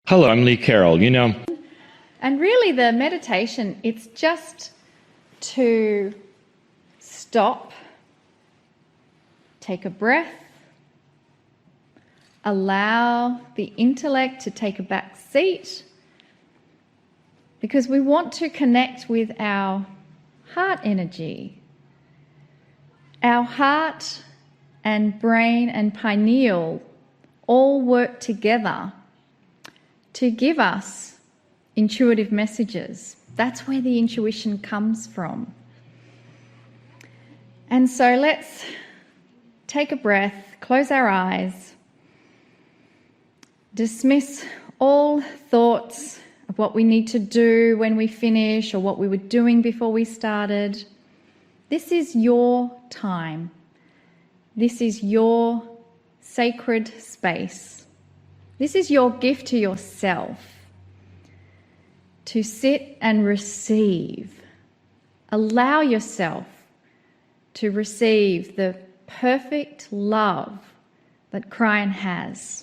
Hello, I'm Lee Carroll. And really the meditation, it's just to stop, take a breath, allow the intellect to take a back seat, because we want to connect with our heart energy. Our heart and brain and pineal all work together to give us intuitive messages. That's where the intuition comes from. And so let's take a breath, close our eyes, dismiss all thoughts of what we need to do when we finish or what we were doing before we started. This is your time. This is your sacred space. This is your gift to yourself, to sit and receive. Allow yourself to receive the perfect love that Kryon has.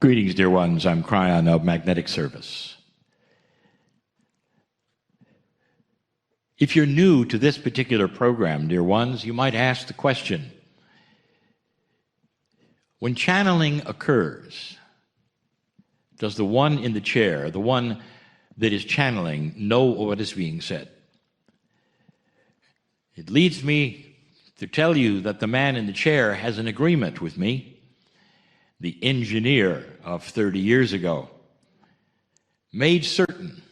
Greetings, dear ones. I'm Kryon of Magnetic Service. If you're new to this particular program, dear ones, you might ask the question, when channeling occurs, does the one in the chair, the one that is channeling, know what is being said? It leads me to tell you that the man in the chair has an agreement with me, the engineer of 30 years ago, made certain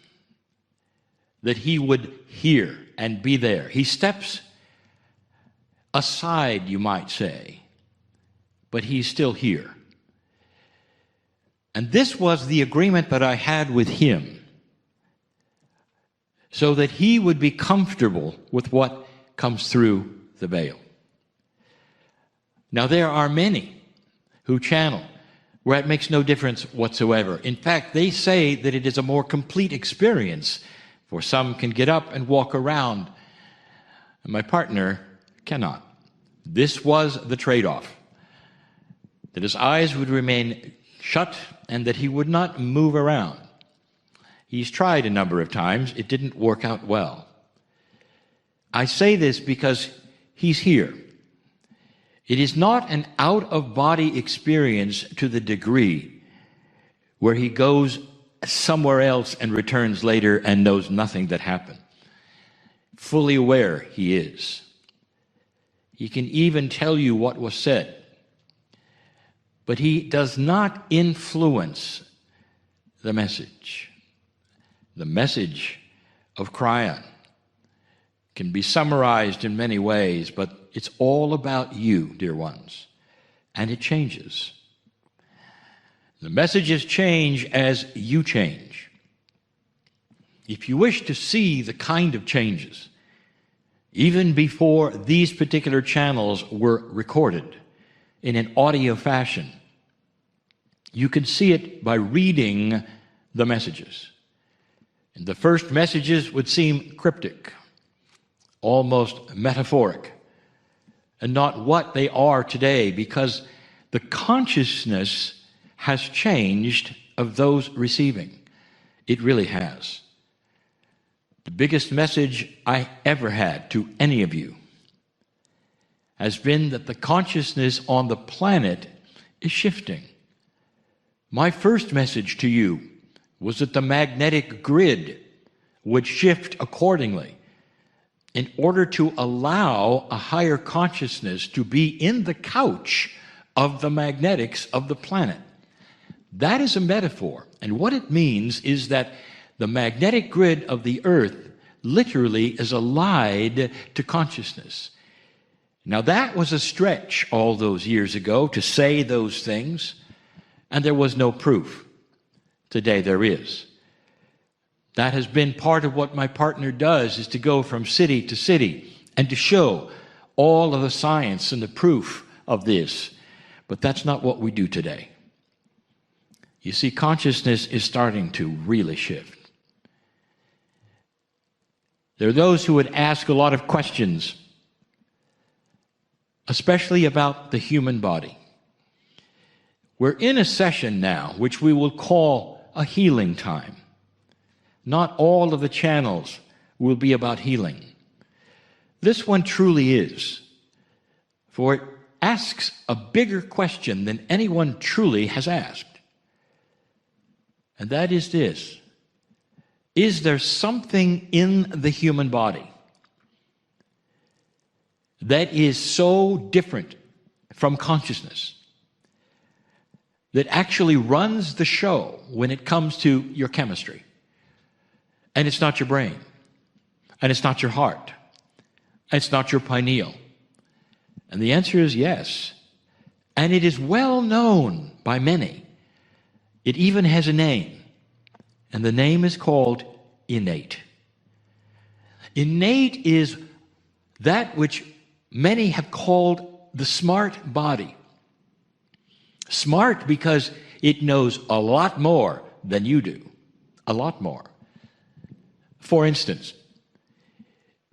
that he would hear and be there. He steps aside, you might say, but he's still here. And this was the agreement that I had with him, so that he would be comfortable with what comes through the veil. Now, there are many who channel where it makes no difference whatsoever. In fact, they say that it is a more complete experience, for some can get up and walk around, and my partner cannot. This was the trade-off, that his eyes would remain shut and that he would not move around. He's tried a number of times. It didn't work out well. I say this because he's here. It is not an out-of-body experience to the degree where he goes somewhere else and returns later and knows nothing that happened. Fully aware he is. He can even tell you what was said. But he does not influence the message. The message of Kryon can be summarized in many ways, but it's all about you, dear ones, and it changes. The messages change as you change. If you wish to see the kind of changes, even before these particular channels were recorded in an audio fashion, you can see it by reading the messages. And the first messages would seem cryptic, almost metaphoric, and not what they are today, because the consciousness has changed of those receiving. It really has. The biggest message I ever had to any of you has been that the consciousness on the planet is shifting. My first message to you was that the magnetic grid would shift accordingly, in order to allow a higher consciousness to be in the couch of the magnetics of the planet. That is a metaphor, and what it means is that the magnetic grid of the earth literally is allied to consciousness. Now, that was a stretch all those years ago to say those things, and there was no proof. Today there is. That has been part of what my partner does, is to go from city to city and to show all of the science and the proof of this. But that's not what we do today. You see, consciousness is starting to really shift. There are those who would ask a lot of questions, especially about the human body. We're in a session now which we will call a healing time. Not all of the channels will be about healing. This one truly is, for it asks a bigger question than anyone truly has asked. And that is this: is there something in the human body that is so different from consciousness that actually runs the show when it comes to your chemistry? And it's not your brain, and it's not your heart, and it's not your pineal. And the answer is yes. And it is well known by many. It even has a name, and the name is called innate. Innate is that which many have called the smart body. Smart because it knows a lot more than you do. A lot more. For instance,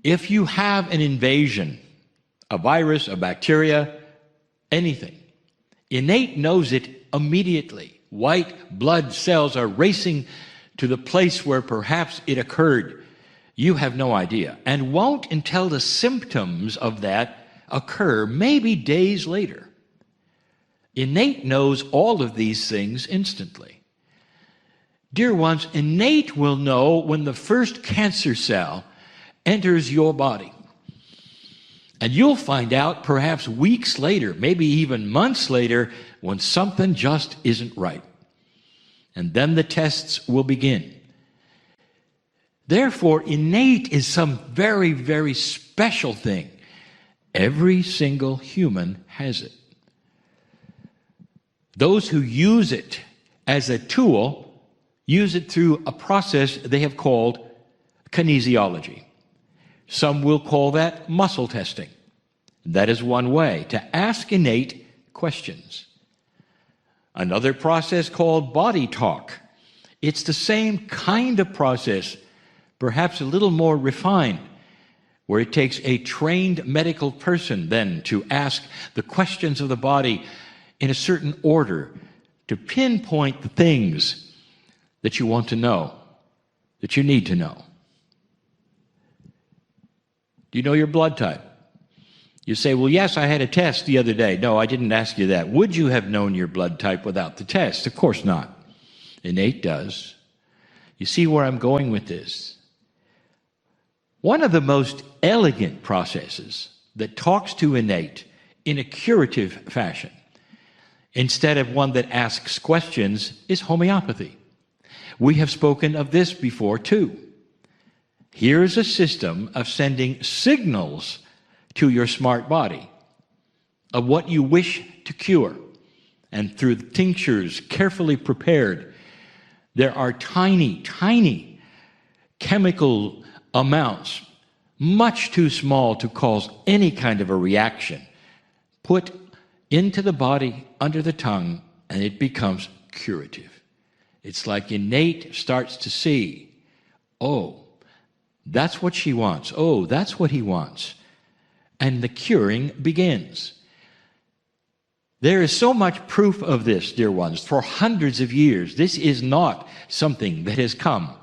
if you have an invasion, a virus, a bacteria, anything, innate knows it immediately. White blood cells are racing to the place where perhaps it occurred. You have no idea, and won't until the symptoms of that occur, maybe days later. Innate knows all of these things instantly. Dear ones, innate will know when the first cancer cell enters your body. And you'll find out perhaps weeks later, maybe even months later, when something just isn't right. And then the tests will begin. Therefore, innate is some very, very special thing. Every single human has it. Those who use it as a tool use it through a process they have called kinesiology. Some will call that muscle testing. That is one way to ask innate questions. Another process called body talk. It's the same kind of process, perhaps a little more refined, where it takes a trained medical person then to ask the questions of the body in a certain order to pinpoint the things that you want to know, that you need to know. Do you know your blood type? You say, well, yes, I had a test the other day. No, I didn't ask you that. Would you have known your blood type without the test? Of course not. Innate does. You see where I'm going with this? One of the most elegant processes that talks to innate in a curative fashion, instead of one that asks questions, is homeopathy. We have spoken of this before too. Here's a system of sending signals to your smart body of what you wish to cure. And through the tinctures carefully prepared, there are tiny, tiny chemical amounts, much too small to cause any kind of a reaction, put into the body under the tongue, and it becomes curative. It's like innate starts to see, oh, that's what she wants. Oh, that's what he wants. And the curing begins. There is so much proof of this, dear ones, for hundreds of years. This is not something that has come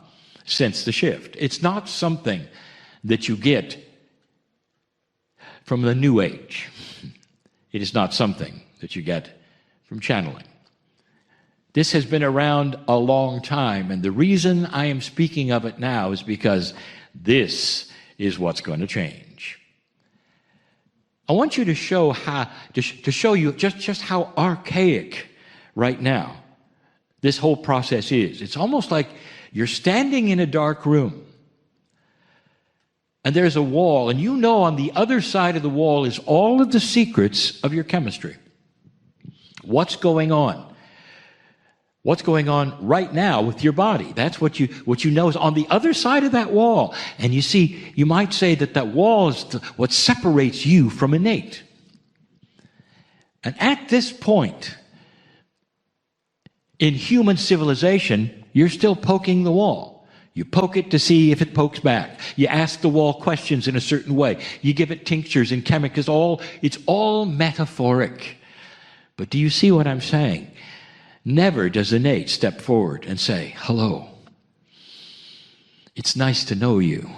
since the shift. It's not something that you get from the New Age. It is not something that you get from channeling. This has been around a long time, and the reason I am speaking of it now is because this is what's going to change. I want you to show you just how archaic right now this whole process is. It's almost like you're standing in a dark room, and there's a wall, and you know on the other side of the wall is all of the secrets of your chemistry. What's going on? What's going on right now with your body? That's what you know is on the other side of that wall. And you see, you might say that wall is what separates you from innate. And at this point in human civilization, you're still poking the wall. You poke it to see if it pokes back. You ask the wall questions in a certain way. You give it tinctures and chemicals. It's all metaphoric. But do you see what I'm saying? Never does innate step forward and say, hello. It's nice to know you.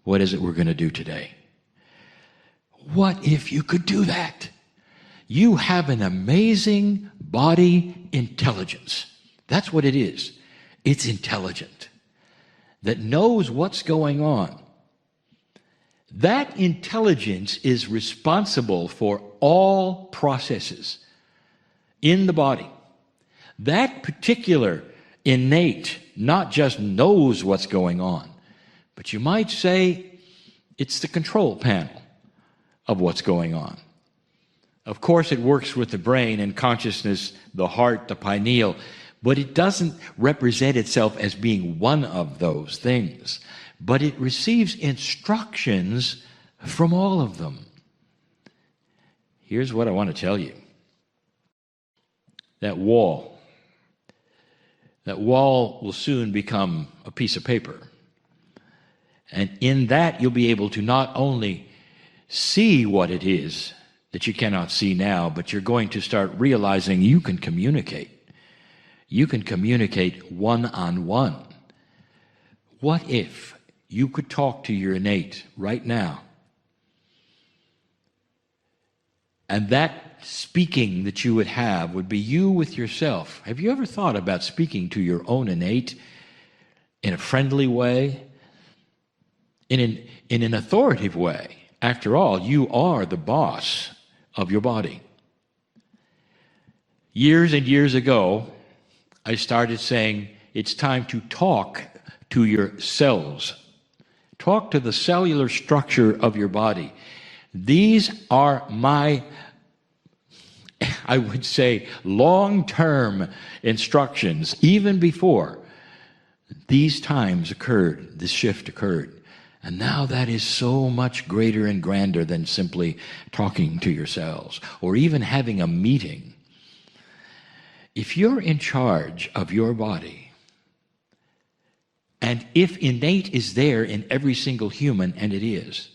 What is it we're going to do today? What if you could do that? You have an amazing body intelligence. That's what it is. It's intelligent. That knows what's going on. That intelligence is responsible for all processes in the body. That particular innate not just knows what's going on, but you might say it's the control panel of what's going on. Of course, it works with the brain and consciousness, the heart, the pineal, but it doesn't represent itself as being one of those things. But it receives instructions from all of them. Here's what I want to tell you. That wall will soon become a piece of paper. And in that, you'll be able to not only see what it is that you cannot see now, but you're going to start realizing you can communicate. You can communicate one-on-one. What if you could talk to your innate right now? And that speaking that you would have would be you with yourself. Have you ever thought about speaking to your own innate in a friendly way? In an authoritative way? After all, you are the boss of your body. Years and years ago, I started saying it's time to talk to your cells. Talk to the cellular structure of your body. These are my, I would say, long-term instructions, even before these times occurred, this shift occurred. And now that is so much greater and grander than simply talking to your cells or even having a meeting. If you're in charge of your body, and if innate is there in every single human, and it is,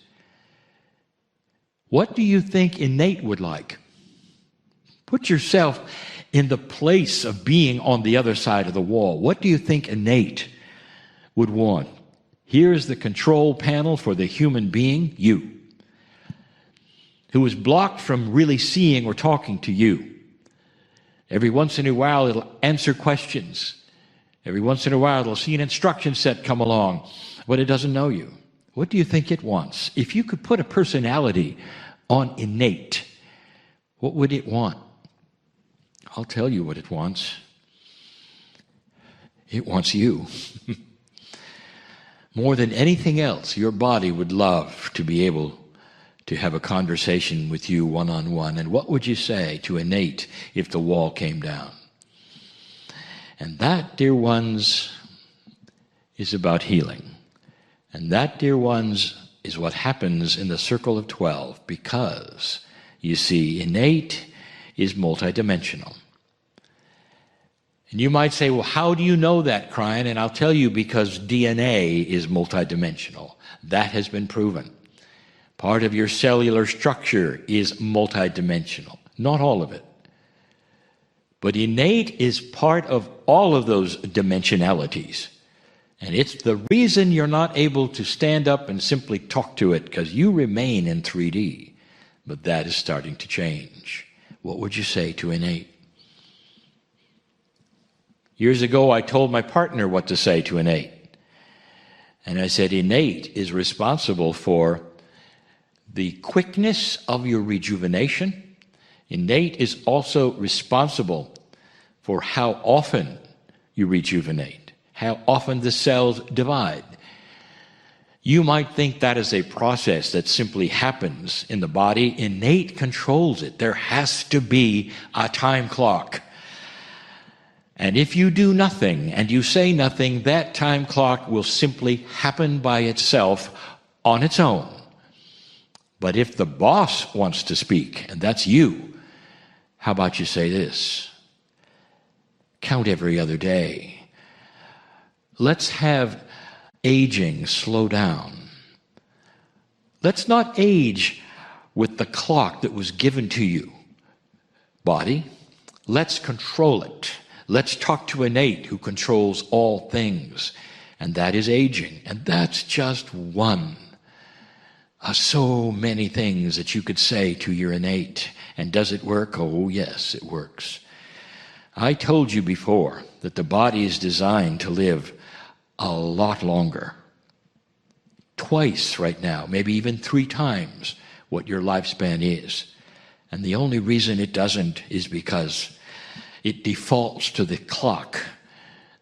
what do you think innate would like? Put yourself in the place of being on the other side of the wall. What do you think innate would want? Here's the control panel for the human being, you, who is blocked from really seeing or talking to you. Every once in a while, it'll answer questions. Every once in a while, it'll see an instruction set come along, but it doesn't know you. What do you think it wants? If you could put a personality on innate, what would it want? I'll tell you what it wants. It wants you. More than anything else, your body would love to be able to have a conversation with you one-on-one. And what would you say to innate if the wall came down? And that, dear ones, is about healing. And that, dear ones, is what happens in the circle of 12, because, you see, innate is multidimensional. And you might say, well, how do you know that, Kryon? And I'll tell you, because DNA is multidimensional. That has been proven. Part of your cellular structure is multidimensional. Not all of it. But innate is part of all of those dimensionalities. And it's the reason you're not able to stand up and simply talk to it, because you remain in 3D. But that is starting to change. What would you say to innate? Years ago, I told my partner what to say to innate. And I said, innate is responsible for the quickness of your rejuvenation. Innate is also responsible for how often you rejuvenate, how often the cells divide. You might think that is a process that simply happens in the body. Innate controls it. There has to be a time clock. And if you do nothing and you say nothing, that time clock will simply happen by itself on its own. But if the boss wants to speak, and that's you, how about you say this? Count every other day. let's have aging slow down. Let's not age with the clock that was given to you, body. Let's control it. Let's talk to innate who controls all things, and that is aging. And that's just one of so many things that you could say to your innate. And does it work? Oh, yes, it works. I told you before that the body is designed to live a lot longer. Twice right now, maybe even 3 times what your lifespan is. And the only reason it doesn't is because it defaults to the clock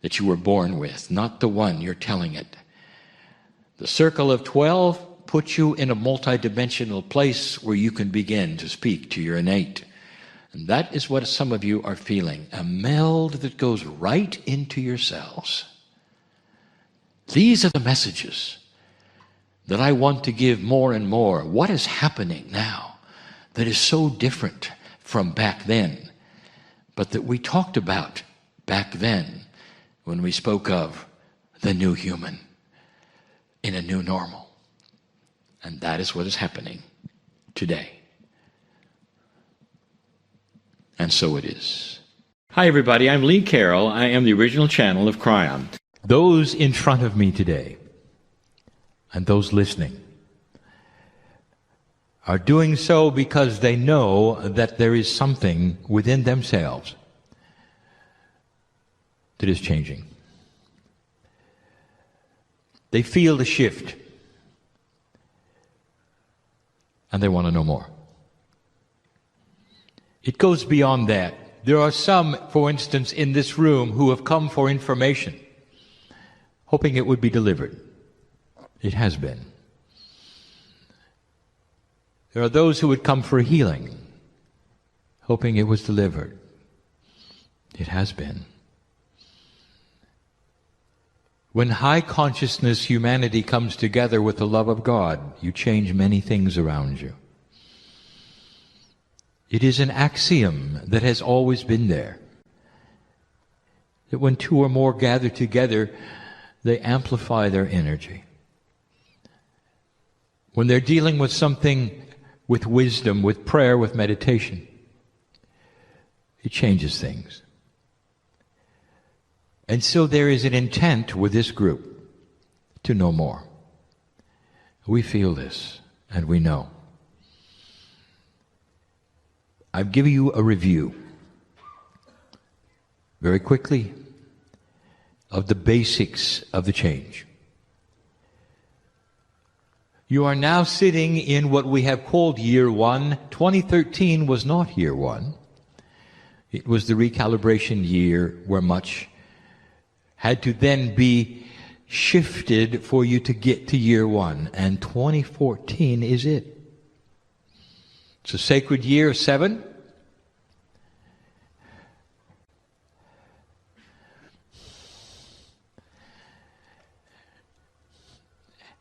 that you were born with, not the one you're telling it. The circle of 12 puts you in a multidimensional place where you can begin to speak to your innate. And that is what some of you are feeling, a meld that goes right into your cells. These are the messages that I want to give more and more. What is happening now that is so different from back then, but that we talked about back then when we spoke of the new human in a new normal? And that is what is happening today. And so it is. Hi everybody, I'm Lee Carroll. I am the original channel of Kryon. Those in front of me today and those listening are doing so because they know that there is something within themselves that is changing. They feel the shift and they want to know more. It goes beyond that. There are some, for instance, in this room who have come for information, hoping it would be delivered. It has been. There are those who would come for healing, hoping it was delivered. It has been. When high consciousness humanity comes together with the love of God, you change many things around you. It is an axiom that has always been there, that when 2 or more gather together, they amplify their energy. When they're dealing with something with wisdom, with prayer, with meditation, it changes things. And so there is an intent with this group to know more. We feel this, and we know. I've given you a review, very quickly, of the basics of the change. You are now sitting in what we have called year 1. 2013 was not year 1. It was the recalibration year where much had to then be shifted for you to get to year 1. And 2014 is it. It's a sacred year, 7.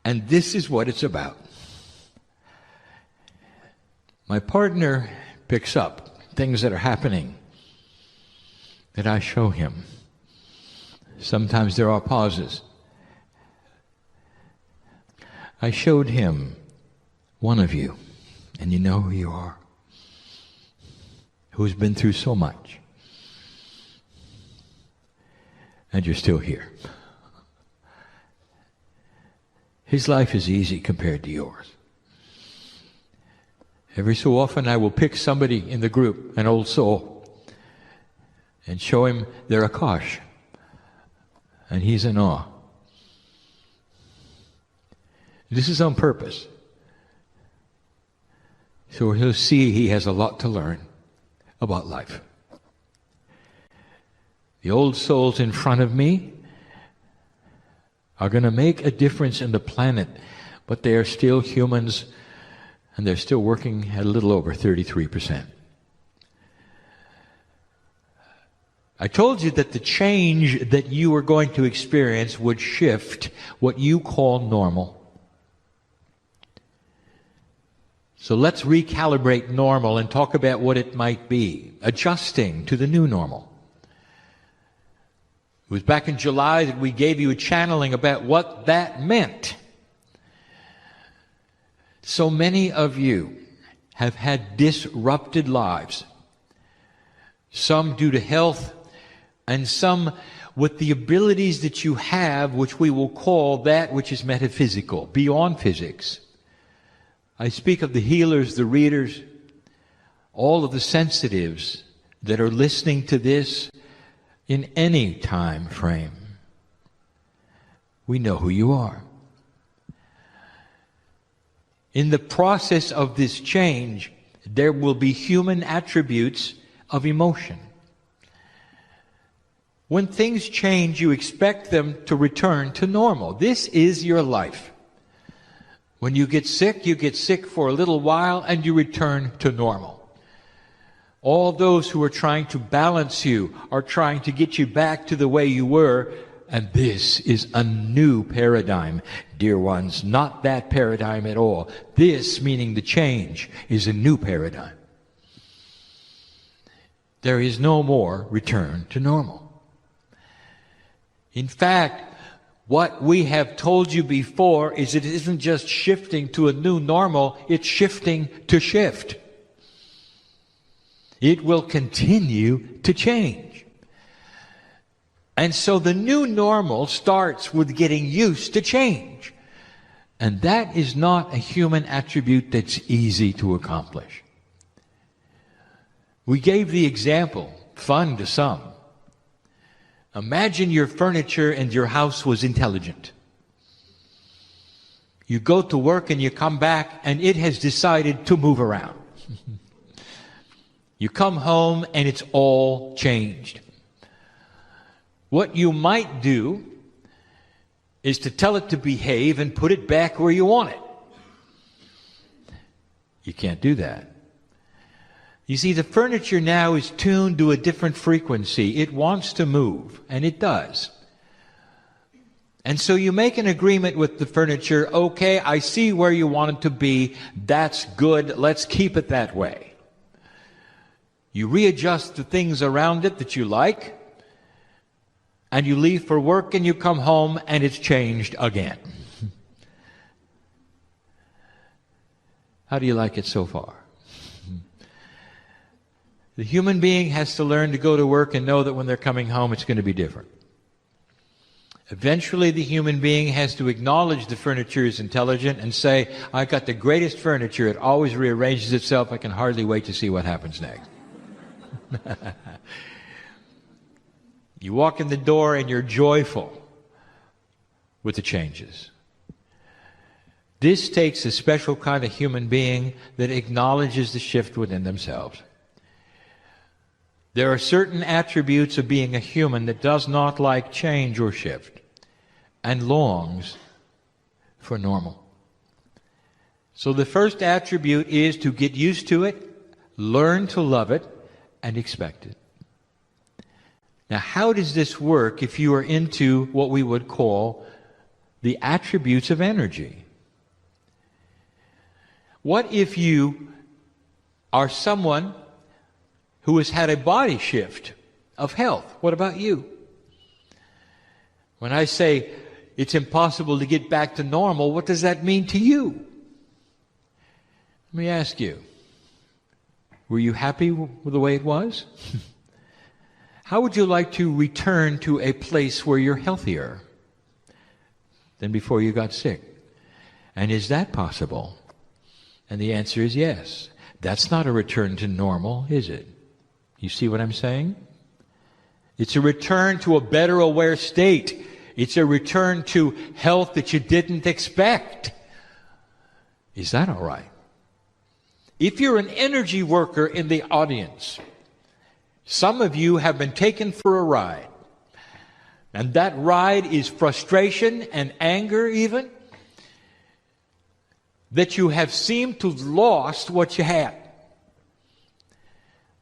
And this is what it's about. My partner picks up things that are happening that I show him. Sometimes there are pauses. I showed him one of you, and you know who you are, who's been through so much, and you're still here. His life is easy compared to yours. Every so often I will pick somebody in the group, an old soul, and show him their Akash, and he's in awe. This is on purpose. So he'll see he has a lot to learn about life. The old souls in front of me are going to make a difference in the planet, but they are still humans, and they're still working at a little over 33%. I told you that the change that you are going to experience would shift what you call normal. So let's recalibrate normal and talk about what it might be, adjusting to the new normal. It was back in July that we gave you a channeling about what that meant. So many of you have had disrupted lives, some due to health, and some with the abilities that you have, which we will call that which is metaphysical, beyond physics. I speak of the healers, the readers, all of the sensitives that are listening to this in any time frame. We know who you are. In the process of this change, there will be human attributes of emotion. When things change, you expect them to return to normal. This is your life. When you get sick for a little while and you return to normal. All those who are trying to balance you are trying to get you back to the way you were, and this is a new paradigm, dear ones, not that paradigm at all. This, meaning the change, is a new paradigm. There is no more return to normal. In fact, what we have told you before is it isn't just shifting to a new normal, it's shifting to shift. It will continue to change. And so the new normal starts with getting used to change. And that is not a human attribute that's easy to accomplish. We gave the example, fun to some. Imagine your furniture and your house was intelligent. You go to work and you come back and it has decided to move around. You come home and it's all changed. What you might do is to tell it to behave and put it back where you want it. You can't do that. You see, the furniture now is tuned to a different frequency. It wants to move, and it does. And so you make an agreement with the furniture. Okay, I see where you want it to be. That's good. Let's keep it that way. You readjust the things around it that you like, and you leave for work and you come home and it's changed again. How do you like it so far? The human being has to learn to go to work and know that when they're coming home it's going to be different. Eventually the human being has to acknowledge the furniture is intelligent and say, I got the greatest furniture, it always rearranges itself, I can hardly wait to see what happens next. You walk in the door and you're joyful with the changes. This takes a special kind of human being that acknowledges the shift within themselves. There are certain attributes of being a human that does not like change or shift and longs for normal. So the first attribute is to get used to it, learn to love it, and expect it. Now, how does this work if you are into what we would call the attributes of energy? What if you are someone who has had a body shift of health? What about you? When I say it's impossible to get back to normal, what does that mean to you? Let me ask you. Were you happy with the way it was? How would you like to return to a place where you're healthier than before you got sick? And is that possible? And the answer is yes. That's not a return to normal, is it? You see what I'm saying? It's a return to a better aware state. It's a return to health that you didn't expect. Is that all right? If you're an energy worker in the audience, some of you have been taken for a ride. And that ride is frustration and anger even, that you have seemed to have lost what you had.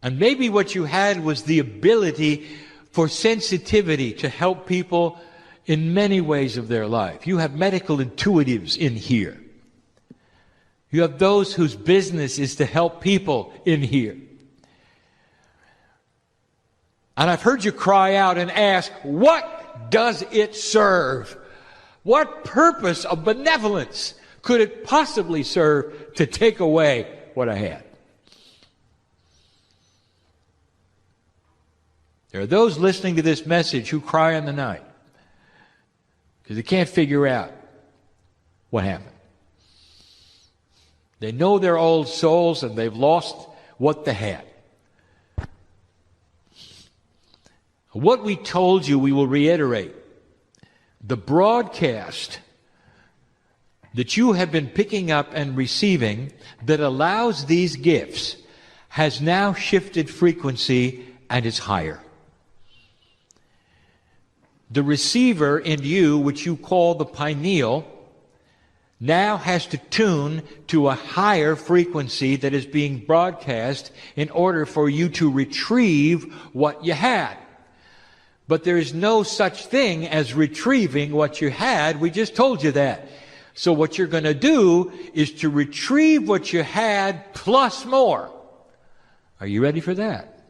And maybe what you had was the ability for sensitivity to help people in many ways of their life. You have medical intuitives in here. You have those whose business is to help people in here. And I've heard you cry out and ask, what What does it serve? What purpose of benevolence could it possibly serve to take away what I had? There are those listening to this message who cry in the night because they can't figure out what happened. They know their old souls and they've lost what they had. What we told you, we will reiterate. The broadcast that you have been picking up and receiving that allows these gifts has now shifted frequency and is higher. The receiver in you, which you call the pineal, now has to tune to a higher frequency that is being broadcast in order for you to retrieve what you had. But there is no such thing as retrieving what you had. We just told you that. So what you're going to do is to retrieve what you had plus more. Are you ready for that?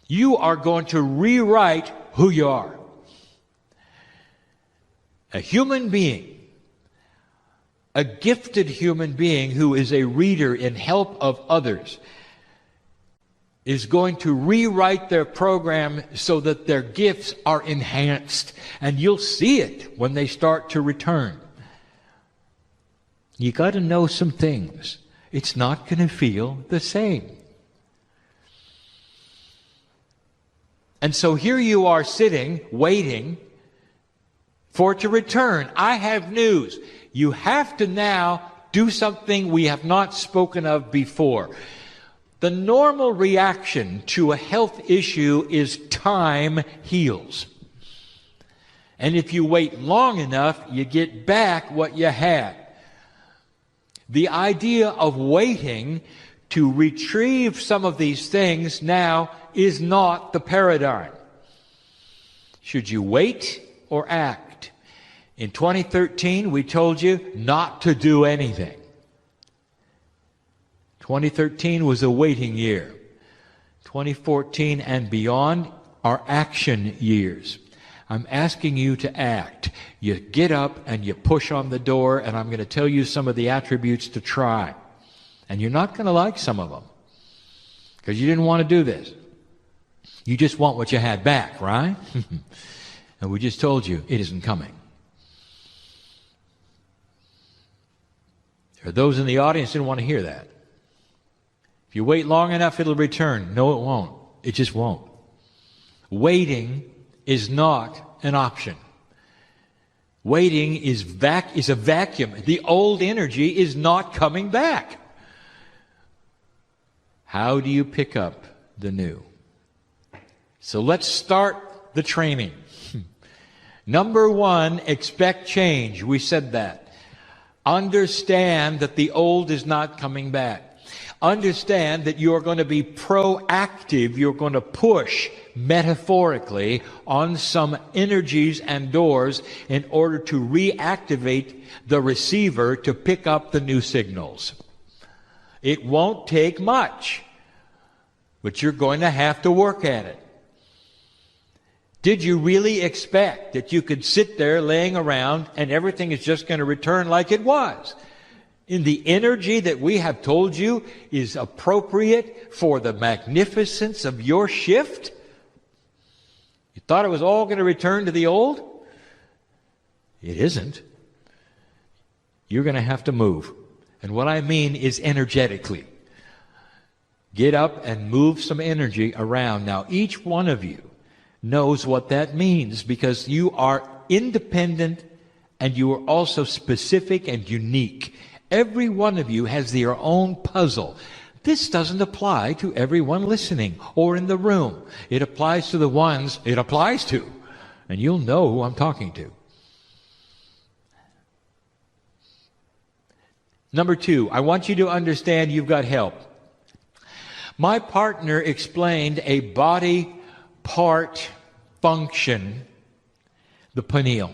You are going to rewrite who you are. A human being, a gifted human being who is a reader in help of others, is going to rewrite their program so that their gifts are enhanced. And you'll see it when they start to return. You got to know some things. It's not going to feel the same. And so here you are sitting, waiting for it to return. I have news. You have to now do something we have not spoken of before. The normal reaction to a health issue is time heals. And if you wait long enough, you get back what you had. The idea of waiting to retrieve some of these things now is not the paradigm. Should you wait or act? In 2013, we told you not to do anything. 2013 was a waiting year. 2014 and beyond are action years. I'm asking you to act. You get up and you push on the door, and I'm going to tell you some of the attributes to try. And you're not going to like some of them because you didn't want to do this. You just want what you had back, right? And we just told you it isn't coming. There are those in the audience who didn't want to hear that. If you wait long enough, it'll return. No, it won't. It just won't. Waiting is not an option. Waiting is a vacuum. The old energy is not coming back. How do you pick up the new? So let's start the training. Number one, expect change. We said that. Understand that the old is not coming back. Understand that you're going to be proactive. You're going to push, metaphorically, on some energies and doors in order to reactivate the receiver to pick up the new signals. It won't take much, but you're going to have to work at it. Did you really expect that you could sit there laying around and everything is just going to return like it was? In the energy that we have told you is appropriate for the magnificence of your shift? You thought it was all going to return to the old? It isn't. You're going to have to move. And what I mean is energetically. Get up and move some energy around. Now, each one of you knows what that means because you are independent and you are also specific and unique. Every one of you has their own puzzle. This doesn't apply to everyone listening or in the room. It applies to the ones it applies to. And you'll know who I'm talking to. Number two, I want you to understand you've got help. My partner explained a body part function, the pineal.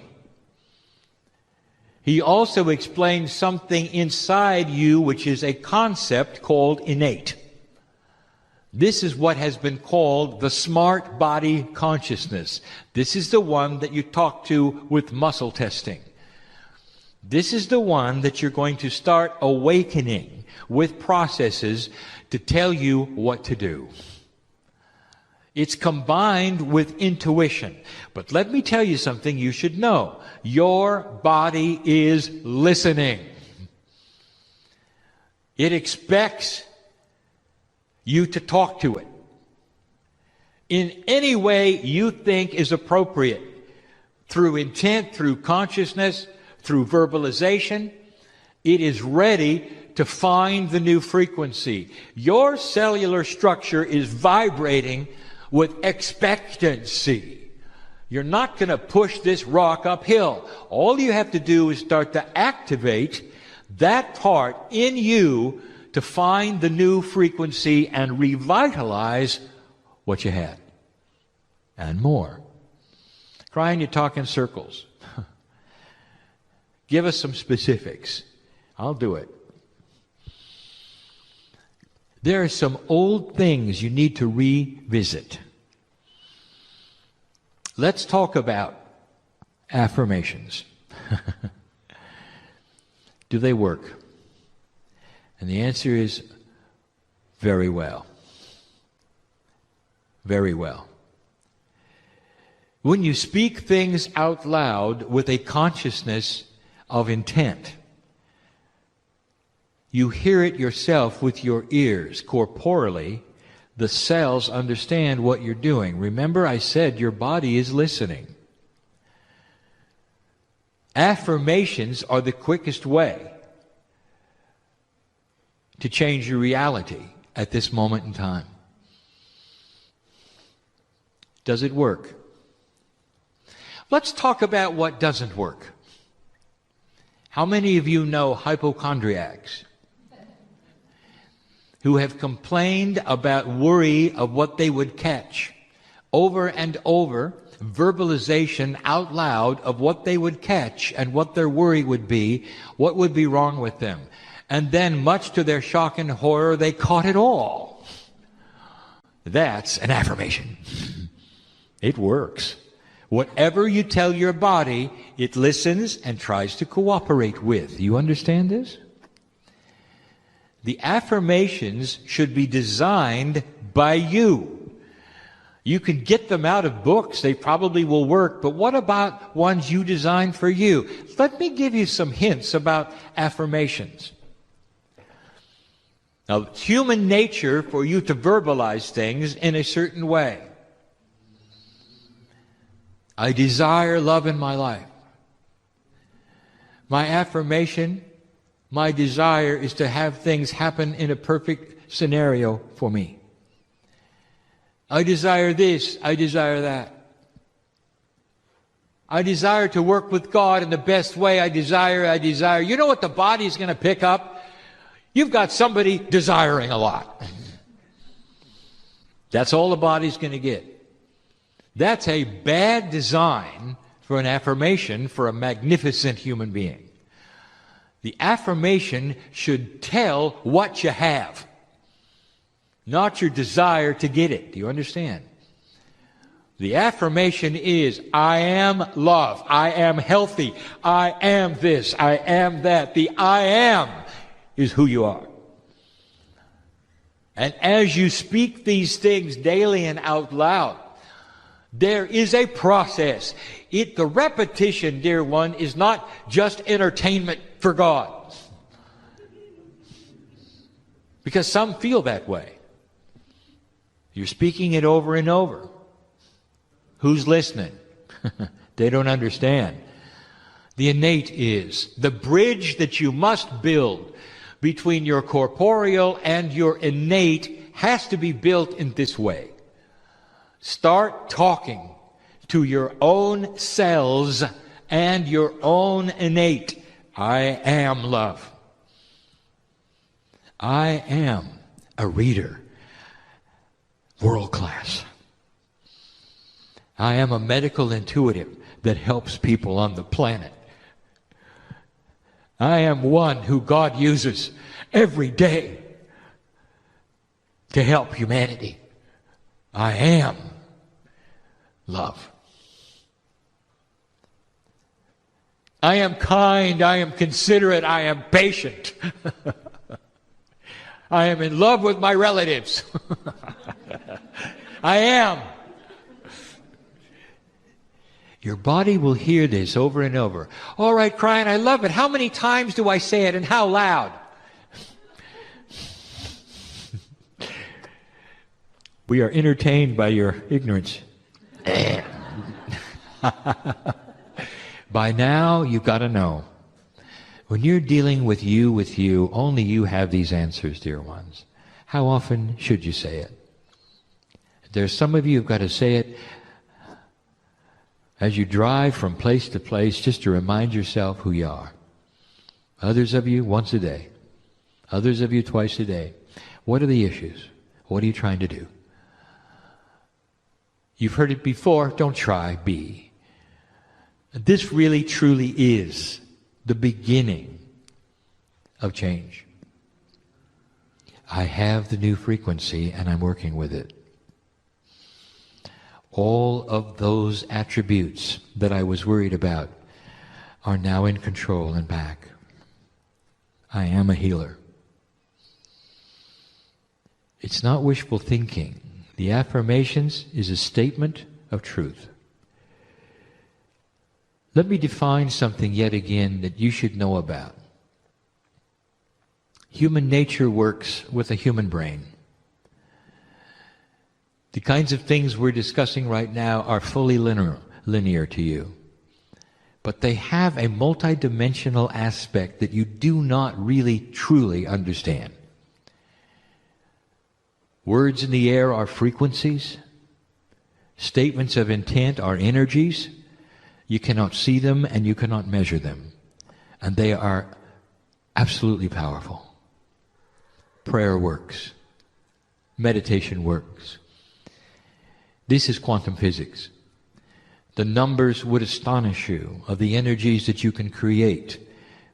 He also explained something inside you, which is a concept called innate. This is what has been called the smart body consciousness. This is the one that you talk to with muscle testing. This is the one that you're going to start awakening with processes to tell you what to do. It's combined with intuition. But let me tell you something you should know. Your body is listening. It expects you to talk to it in any way you think is appropriate, through intent, through consciousness, through verbalization. It is ready to find the new frequency. Your cellular structure is vibrating with expectancy. You're not going to push this rock uphill. All you have to do is start to activate that part in you to find the new frequency and revitalize what you had. And more. Kryon, you talk in circles. Give us some specifics. I'll do it. There are some old things you need to revisit. Let's talk about affirmations. Do they work? And the answer is very well. Very well. When you speak things out loud with a consciousness of intent, you hear it yourself with your ears. Corporally, the cells understand what you're doing. Remember, I said your body is listening. Affirmations are the quickest way to change your reality at this moment in time. Does it work? Let's talk about what doesn't work. How many of you know hypochondriacs who have complained about worry of what they would catch? Over and over, verbalization out loud of what they would catch and what their worry would be, what would be wrong with them. And then, much to their shock and horror, they caught it all. That's an affirmation. It works. Whatever you tell your body, it listens and tries to cooperate with. You understand this? The affirmations should be designed by you. You can get them out of books. They probably will work. But what about ones you design for you? Let me give you some hints about affirmations. Now, it's human nature for you to verbalize things in a certain way. I desire love in my life. My affirmation, my desire is to have things happen in a perfect scenario for me. I desire this, I desire that. I desire to work with God in the best way. I desire. You know what the body's going to pick up? You've got somebody desiring a lot. That's all the body's going to get. That's a bad design for an affirmation for a magnificent human being. The affirmation should tell what you have, not your desire to get it. Do you understand? The affirmation is, I am love, I am healthy, I am this, I am that. The I am is who you are. And as you speak these things daily and out loud, there is a process. The repetition, dear one, is not just entertainment for God. Because some feel that way. You're speaking it over and over. Who's listening? They don't understand. The innate is the bridge that you must build between your corporeal and your innate has to be built in this way. Start talking to your own cells and your own innate. I am love. I am a reader. World class. I am a medical intuitive that helps people on the planet. I am one who God uses every day to help humanity. I am love. I am kind, I am considerate, I am patient. I am in love with my relatives. I am. Your body will hear this over and over. All right, Kryon, I love it. How many times do I say it and how loud? We are entertained by your ignorance. By now, you've got to know. When you're dealing with you, only you have these answers, dear ones. How often should you say it? There's some of you who've got to say it as you drive from place to place, just to remind yourself who you are. Others of you, once a day. Others of you, twice a day. What are the issues? What are you trying to do? You've heard it before. Don't try. Be. This really, truly is the beginning of change. I have the new frequency and I'm working with it. All of those attributes that I was worried about are now in control and back. I am a healer. It's not wishful thinking. The affirmations is a statement of truth. Let me define something yet again that you should know about. Human nature works with a human brain. The kinds of things we're discussing right now are fully linear to you. But they have a multidimensional aspect that you do not really truly understand. Words in the air are frequencies. Statements of intent are energies. You cannot see them and you cannot measure them. And they are absolutely powerful. Prayer works. Meditation works. This is quantum physics. The numbers would astonish you of the energies that you can create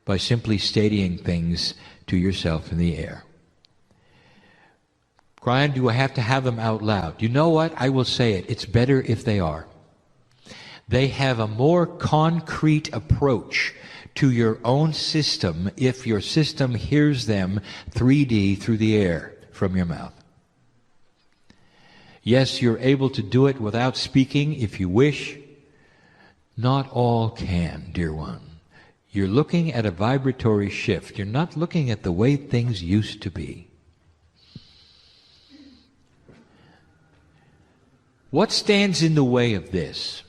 by simply stating things to yourself in the air. Kryon, do I have to have them out loud? You know what? I will say it. It's better if they are. They have a more concrete approach to your own system if your system hears them 3D through the air from your mouth. Yes, you're able to do it without speaking if you wish. Not all can, dear one. You're looking at a vibratory shift. You're not looking at the way things used to be. What stands in the way of this?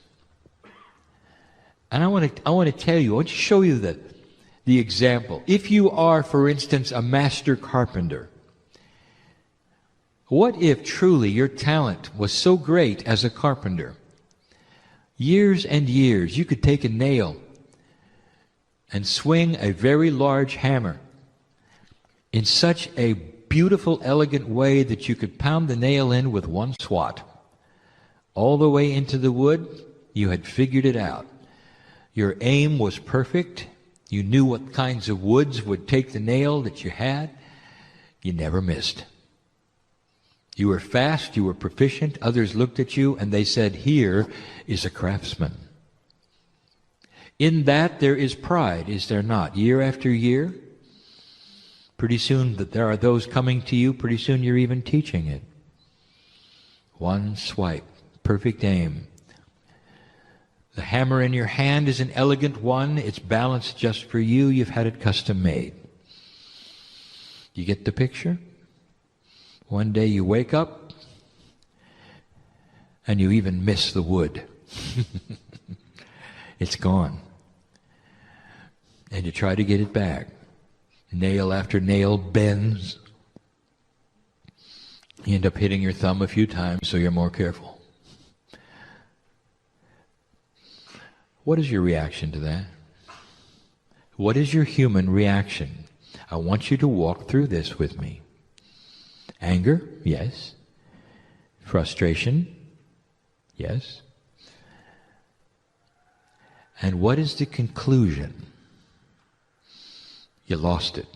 And I want to tell you, I want to show you the example. If you are, for instance, a master carpenter, what if truly your talent was so great as a carpenter? Years and years, you could take a nail and swing a very large hammer in such a beautiful, elegant way that you could pound the nail in with one swat. All the way into the wood, you had figured it out. Your aim was perfect. You knew what kinds of woods would take the nail that you had. You never missed. You were fast, you were proficient. Others looked at you and they said, here is a craftsman. In that there is pride, is there not? Year after year, pretty soon that there are those coming to you, pretty soon you're even teaching it. One swipe, perfect aim. The hammer in your hand is an elegant one. It's balanced just for you. You've had it custom made. You get the picture? One day you wake up and you even miss the wood. It's gone. And you try to get it back. Nail after nail bends. You end up hitting your thumb a few times, so you're more careful. What is your reaction to that? What is your human reaction? I want you to walk through this with me. Anger? Yes. Frustration? Yes. And what is the conclusion? You lost it.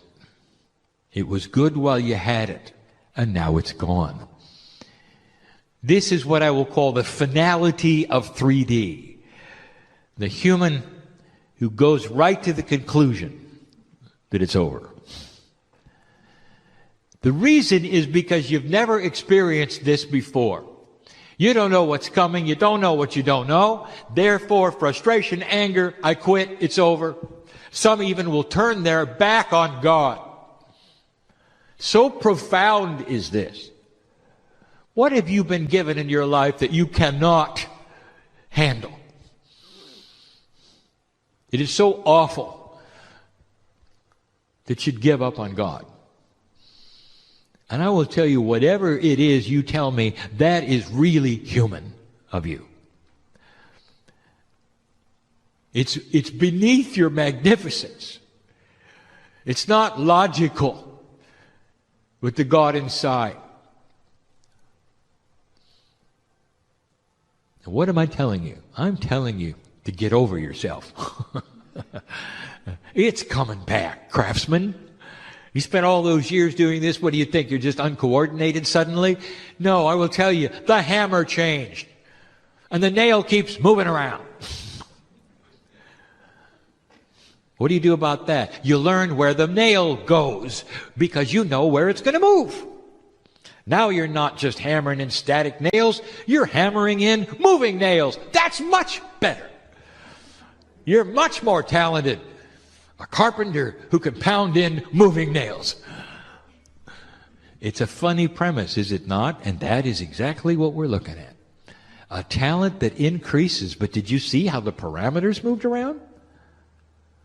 It was good while you had it, and now it's gone. This is what I will call the finality of 3D. The human who goes right to the conclusion that it's over. The reason is because you've never experienced this before. You don't know what's coming. You don't know what you don't know. Therefore, frustration, anger, I quit, it's over. Some even will turn their back on God. So profound is this. What have you been given in your life that you cannot handle? It is so awful that you'd give up on God. And I will tell you, whatever it is you tell me, that is really human of you. It's beneath your magnificence. It's not logical with the God inside. And what am I telling you? I'm telling you to get over yourself. It's coming back, craftsman. You spent all those years doing this. What do you think? You're just uncoordinated suddenly? No, I will tell you, the hammer changed. And the nail keeps moving around. What do you do about that? You learn where the nail goes because you know where it's going to move. Now you're not just hammering in static nails. You're hammering in moving nails. That's much better. You're much more talented. A carpenter who can pound in moving nails. It's a funny premise, is it not? And that is exactly what we're looking at. A talent that increases, but did you see how the parameters moved around?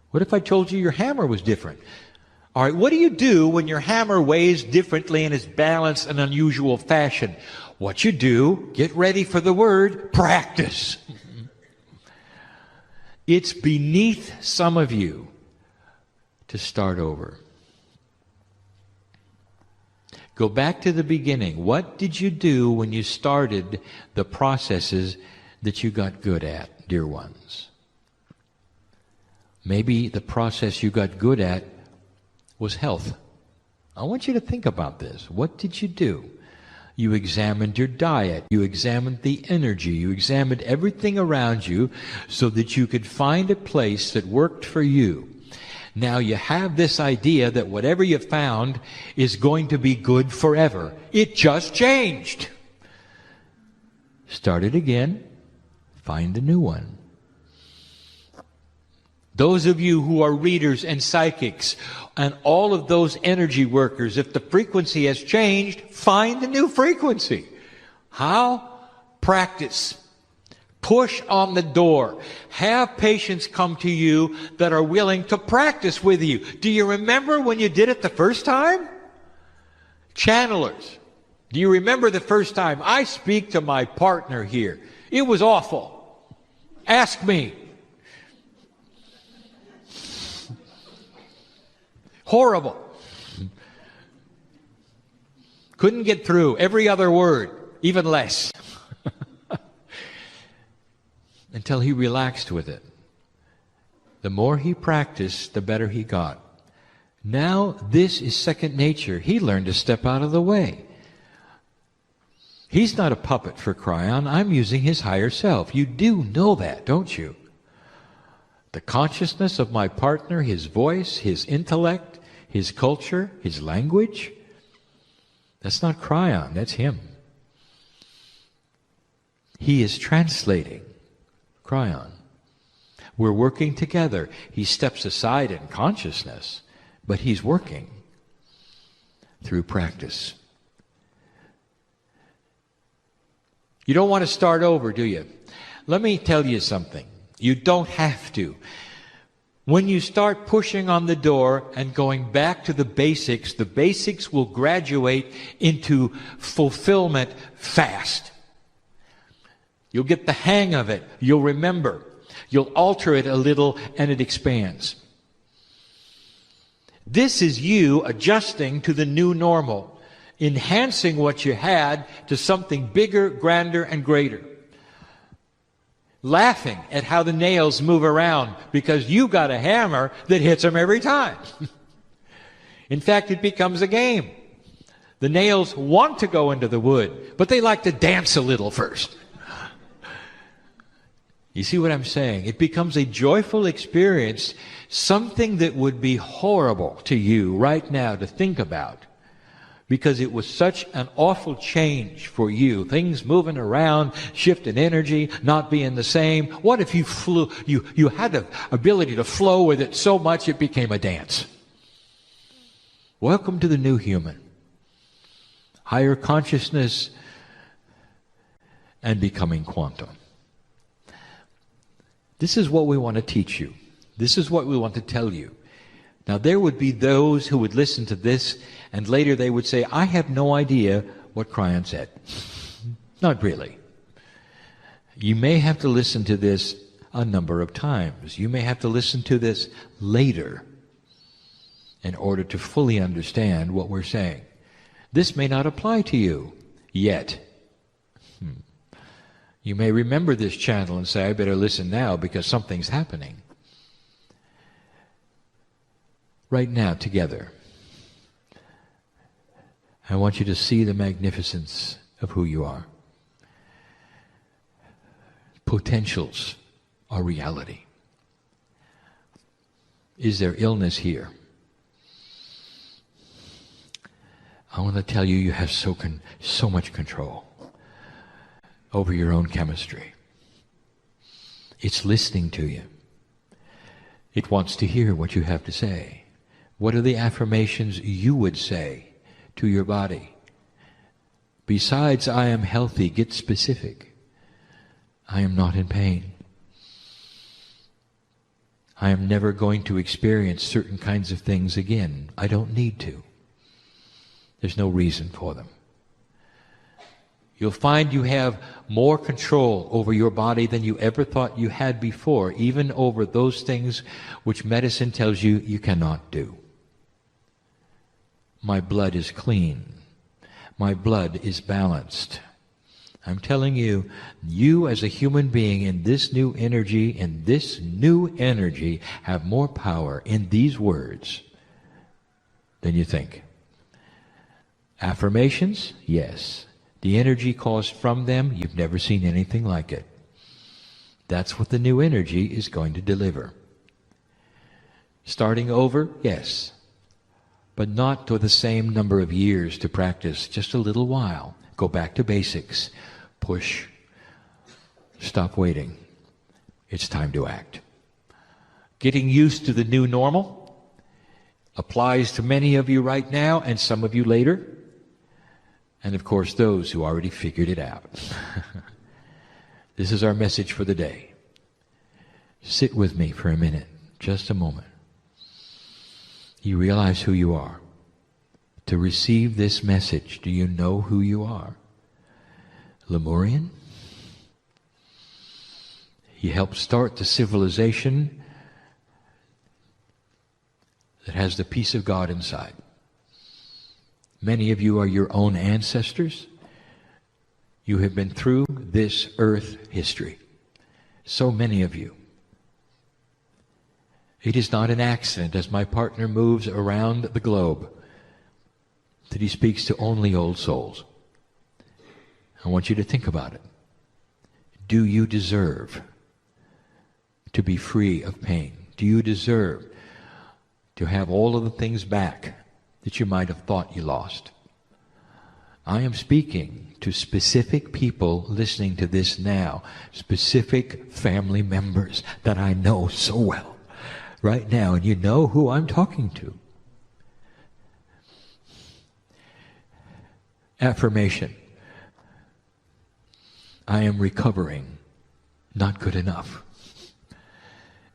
What if I told you your hammer was different? All right, what do you do when your hammer weighs differently and is balanced in an unusual fashion? What you do, get ready for the word, practice. It's beneath some of you to start over. Go back to the beginning. What did you do when you started the processes that you got good at, dear ones? Maybe the process you got good at was health. I want you to think about this. What did you do? You examined your diet. You examined the energy. You examined everything around you so that you could find a place that worked for you. Now you have this idea that whatever you found is going to be good forever. It just changed. Start it again. Find a new one. Those of you who are readers and psychics and all of those energy workers, if the frequency has changed, find a new frequency. How? Practice. Push on the door. Have patients come to you that are willing to practice with you. Do you remember when you did it the first time? Channelers. Do you remember the first time? I speak to my partner here. It was awful. Ask me. Horrible. Couldn't get through every other word, even less. Until he relaxed with it. The more he practiced, the better he got. Now this is second nature. He learned to step out of the way. He's not a puppet for Kryon. I'm using his higher self. You do know that, don't you? The consciousness of my partner, his voice, his intellect, his culture, his language. That's not Kryon, that's him. He is translating Kryon. We're working together. He steps aside in consciousness, but he's working through practice. You don't want to start over, do you? Let me tell you something. You don't have to. When you start pushing on the door and going back to the basics will graduate into fulfillment fast. You'll get the hang of it. You'll remember. You'll alter it a little and it expands. This is you adjusting to the new normal, enhancing what you had to something bigger, grander, and greater. Laughing at how the nails move around because you got a hammer that hits them every time. In fact, it becomes a game. The nails want to go into the wood, but they like to dance a little first. You see what I'm saying? It becomes a joyful experience, something that would be horrible to you right now to think about, because it was such an awful change for you. Things moving around, shifting energy, not being the same. What if you flew, you had the ability to flow with it so much it became a dance? Welcome to the new human. Higher consciousness and becoming quantum. This is what we want to teach you. This is what we want to tell you. Now, there would be those who would listen to this, and later they would say, I have no idea what Kryon said. Not really. You may have to listen to this a number of times. You may have to listen to this later in order to fully understand what we're saying. This may not apply to you yet. You may remember this channel and say, I better listen now because something's happening. Right now, together, I want you to see the magnificence of who you are. Potentials are reality. Is there illness here? I want to tell you, you have so much control over your own chemistry. It's listening to you. It wants to hear what you have to say. What are the affirmations you would say to your body? Besides, I am healthy, get specific. I am not in pain. I am never going to experience certain kinds of things again. I don't need to. There's no reason for them. You'll find you have more control over your body than you ever thought you had before, even over those things which medicine tells you you cannot do. My blood is clean. My blood is balanced. I'm telling you, you as a human being in this new energy, have more power in these words than you think. Affirmations? Yes. The energy caused from them, you've never seen anything like it. That's what the new energy is going to deliver. Starting over? Yes. But not to the same number of years to practice, just a little while. Go back to basics. Push. Stop waiting. It's time to act. Getting used to the new normal applies to many of you right now and some of you later. And of course, those who already figured it out. This is our message for the day. Sit with me for a minute, just a moment. You realize who you are. To receive this message, do you know who you are? Lemurian? He helped start the civilization that has the peace of God inside. Many of you are your own ancestors. You have been through this earth history. So many of you. It is not an accident as my partner moves around the globe that he speaks to only old souls. I want you to think about it. Do you deserve to be free of pain? Do you deserve to have all of the things back that you might have thought you lost? I am speaking to specific people listening to this now, specific family members that I know so well right now, and you know who I'm talking to. Affirmation. I am recovering, not good enough.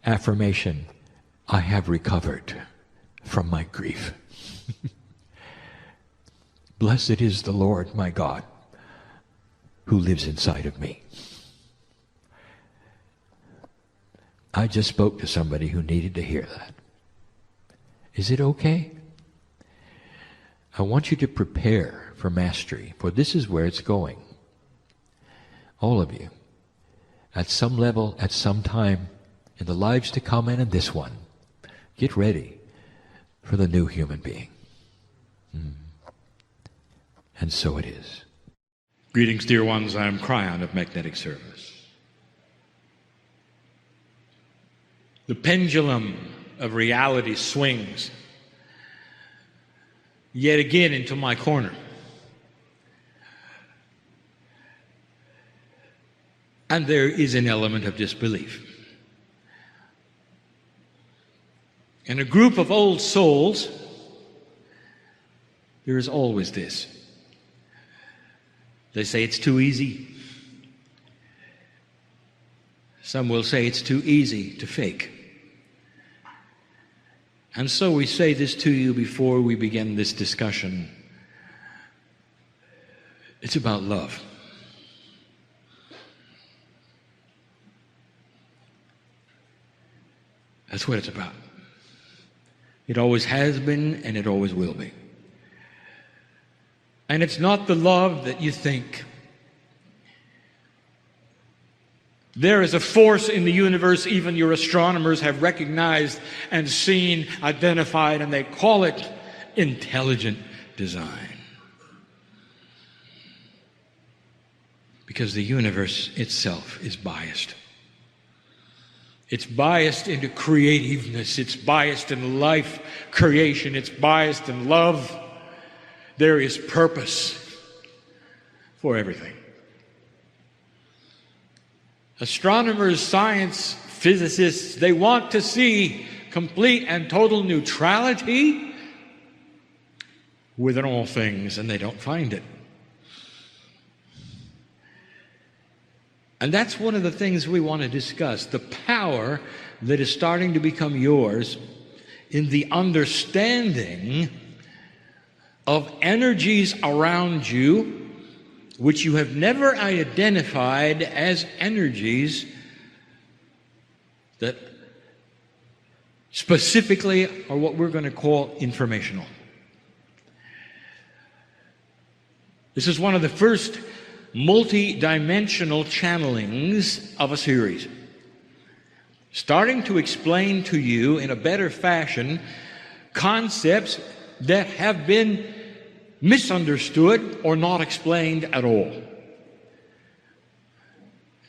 Affirmation. I have recovered from my grief. Blessed is the Lord my God who lives inside of me. I just spoke to somebody who needed to hear that. Is it okay? I want you to prepare for mastery, for this is where it's going. All of you, at some level, at some time, in the lives to come and in this one, get ready for the new human being. And so it is. Greetings, dear ones. I am Kryon of Magnetic Service. The pendulum of reality swings yet again into my corner. And there is an element of disbelief. In a group of old souls, there is always this. They say it's too easy. Some will say it's too easy to fake. And so we say this to you before we begin this discussion. It's about love. That's what it's about. It always has been, and it always will be. And it's not the love that you think. There is a force in the universe even your astronomers have recognized and seen, identified, and they call it intelligent design. Because the universe itself is biased. It's biased into creativeness. It's biased in life creation. It's biased in love. There is purpose for everything. Astronomers, science, physicists, they want to see complete and total neutrality within all things, and they don't find it. And that's one of the things we want to discuss, the power that is starting to become yours in the understanding of energies around you which you have never identified as energies that specifically are what we're going to call informational. This is one of the first multi-dimensional channelings of a series, starting to explain to you in a better fashion concepts that have been misunderstood or not explained at all,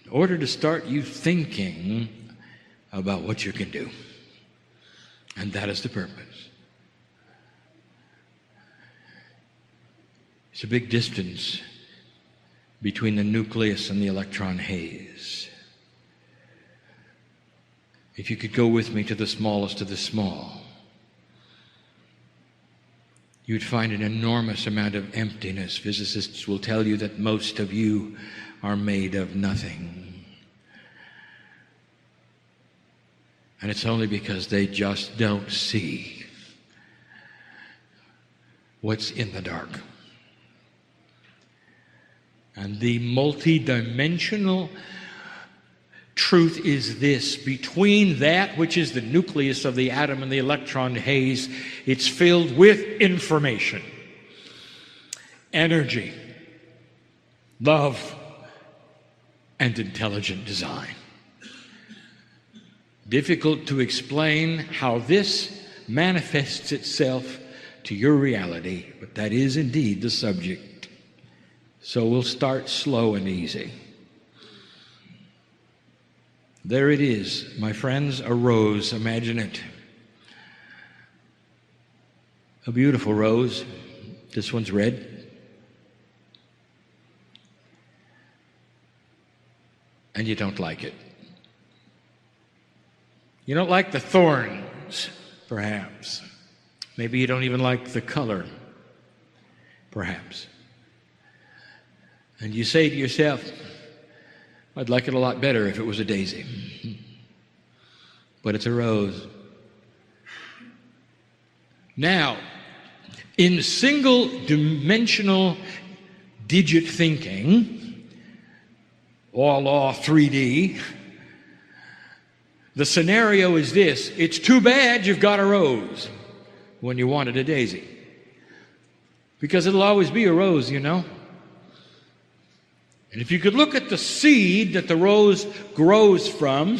in order to start you thinking about what you can do. And that is the purpose. It's a big distance between the nucleus and the electron haze. If you could go with me to the smallest of the small, you'd find an enormous amount of emptiness. Physicists will tell you that most of you are made of nothing. And it's only because they just don't see what's in the dark. And the multidimensional truth is this: between that which is the nucleus of the atom and the electron haze, it's filled with information, energy, love, and intelligent design. Difficult to explain how this manifests itself to your reality, but that is indeed the subject. So we'll start slow and easy. There it is, my friends, a rose. Imagine it. A beautiful rose. This one's red. And you don't like it. You don't like the thorns, perhaps. Maybe you don't even like the color, perhaps. And you say to yourself, I'd like it a lot better if it was a daisy. But it's a rose. Now, in single-dimensional digit thinking, or law 3D, the scenario is this: it's too bad you've got a rose when you wanted a daisy. Because it'll always be a rose, you know. And if you could look at the seed that the rose grows from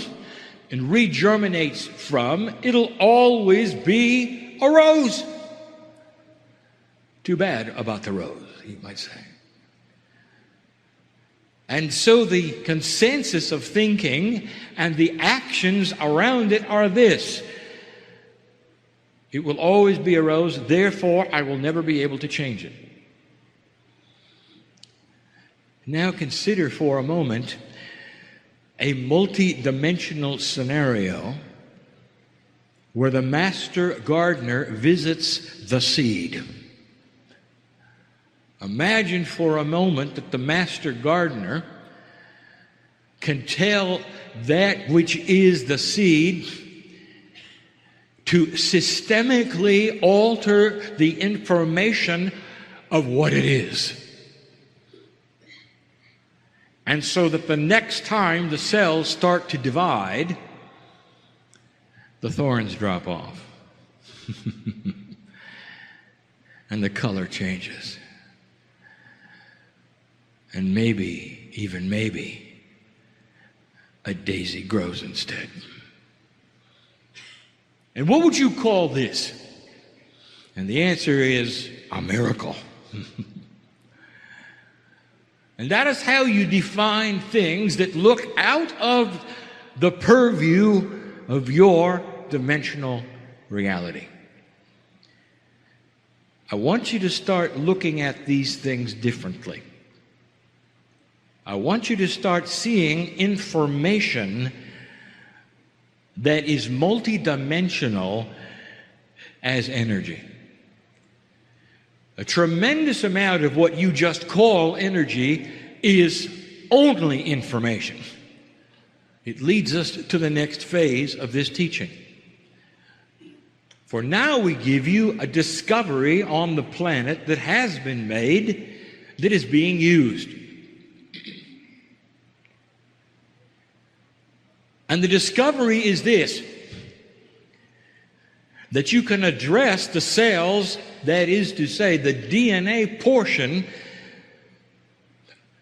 and regerminates from, it'll always be a rose. Too bad about the rose, he might say. And so the consensus of thinking and the actions around it are this: it will always be a rose, therefore I will never be able to change it. Now consider for a moment a multi-dimensional scenario where the master gardener visits the seed. Imagine for a moment that the master gardener can tell that which is the seed to systemically alter the information of what it is. And so that the next time the cells start to divide, the thorns drop off. And the color changes. And maybe, even maybe, a daisy grows instead. And what would you call this? And the answer is a miracle. And that is how you define things that look out of the purview of your dimensional reality. I want you to start looking at these things differently. I want you to start seeing information that is multidimensional as energy. A tremendous amount of what you just call energy is only information. It leads us to the next phase of this teaching. For now we give you a discovery on the planet that has been made, that is being used. And the discovery is this: that you can address the cells, that is to say, the DNA portion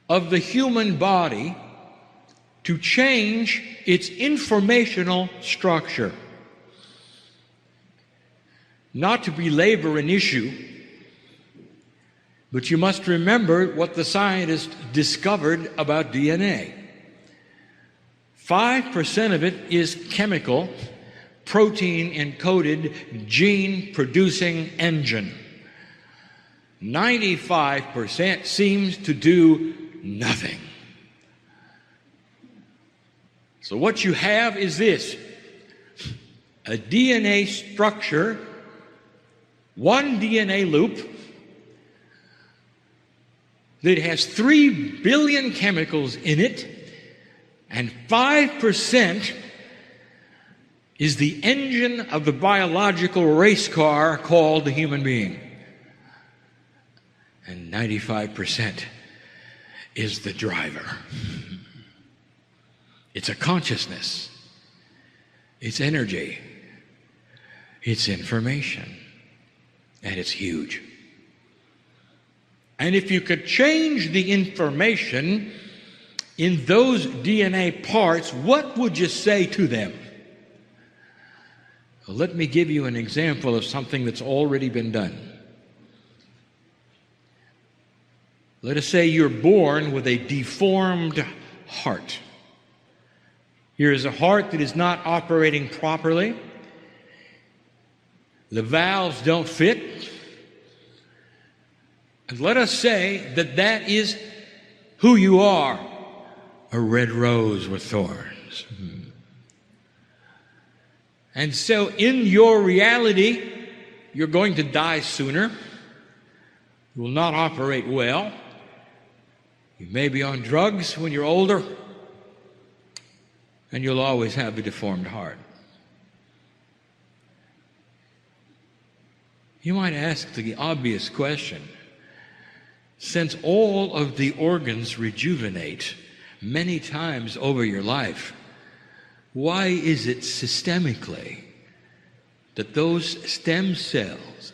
of the human body, to change its informational structure. Not to belabor an issue, but you must remember what the scientists discovered about DNA. 5% of it is chemical, protein-encoded, gene-producing engine. 95% seems to do nothing. So what you have is this: a DNA structure, one DNA loop that has 3 billion chemicals in it, and 5% is the engine of the biological race car called the human being. And 95% is the driver. It's a consciousness. It's energy. It's information. And it's huge. And if you could change the information in those DNA parts, what would you say to them? Well, let me give you an example of something that's already been done. Let us say you're born with a deformed heart. Here is a heart that is not operating properly. The valves don't fit. And let us say that that is who you are, a red rose with thorns. And so in your reality, you're going to die sooner. You will not operate well. You may be on drugs when you're older, and you'll always have a deformed heart. You might ask the obvious question: since all of the organs rejuvenate many times over your life, why is it systemically that those stem cells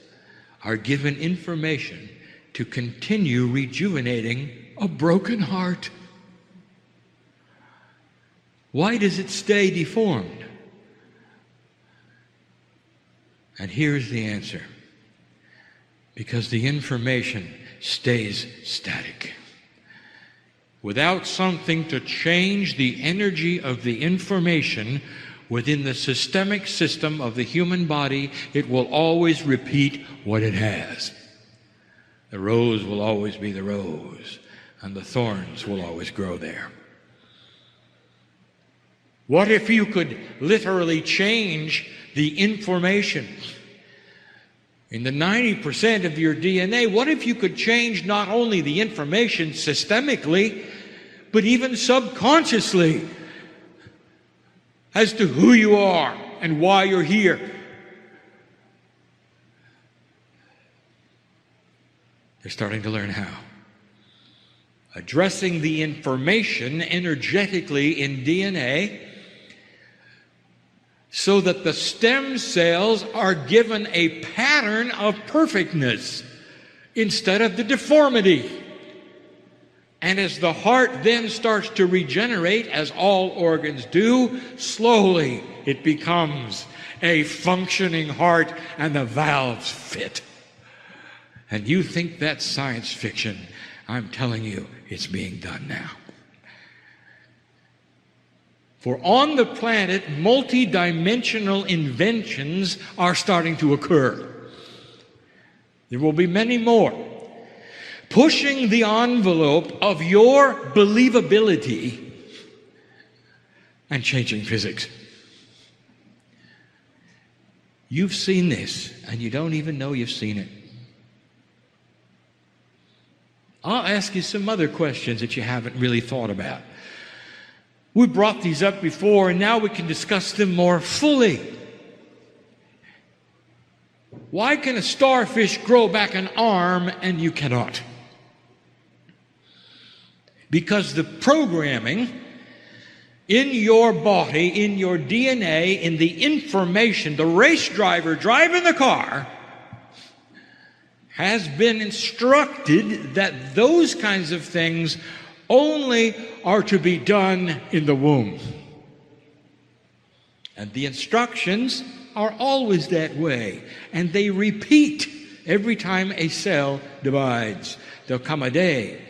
are given information to continue rejuvenating a broken heart? Why does it stay deformed? And here's the answer. because the information stays static. Without something to change the energy of the information within the systemic system of the human body, it will always repeat what it has. The rose will always be the rose, and the thorns will always grow there. What if you could literally change the information in the 90% of your DNA? What if you could change not only the information systemically, but even subconsciously as to who you are and why you're here? They're starting to learn how. Addressing the information energetically in DNA so that the stem cells are given a pattern of perfectness instead of the deformity. And as the heart then starts to regenerate, as all organs do, slowly it becomes a functioning heart and the valves fit. And you think that's science fiction. I'm telling you, it's being done now. For on the planet, multidimensional inventions are starting to occur. There will be many more, pushing the envelope of your believability and changing physics. You've seen this, and you don't even know you've seen it. I'll ask you some other questions that you haven't really thought about. We brought these up before, and now we can discuss them more fully. Why can a starfish grow back an arm and you cannot? Because the programming in your body, in your DNA, in the information, the race driver driving the car has been instructed that those kinds of things only are to be done in the womb. And the instructions are always that way, and they repeat every time a cell divides. There'll come a day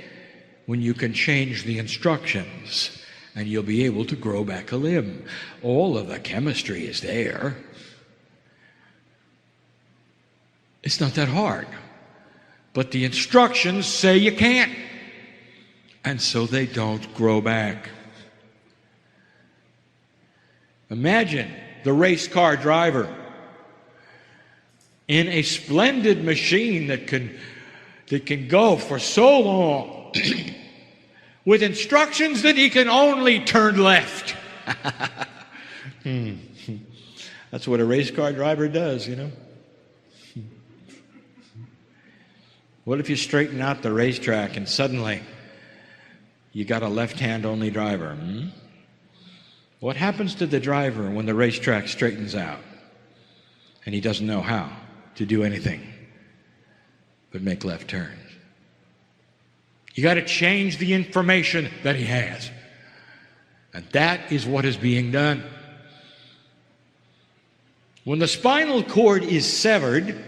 when you can change the instructions and you'll be able to grow back a limb. All of the chemistry is there. It's not that hard. But the instructions say you can't. And so they don't grow back. Imagine the race car driver in a splendid machine that can go for so long with instructions that he can only turn left. That's what a race car driver does, you know. What if you straighten out the racetrack and suddenly you got a left-hand only driver? What happens to the driver when the racetrack straightens out and he doesn't know how to do anything but make left turns? You got to change the information that he has. And that is what is being done. When the spinal cord is severed,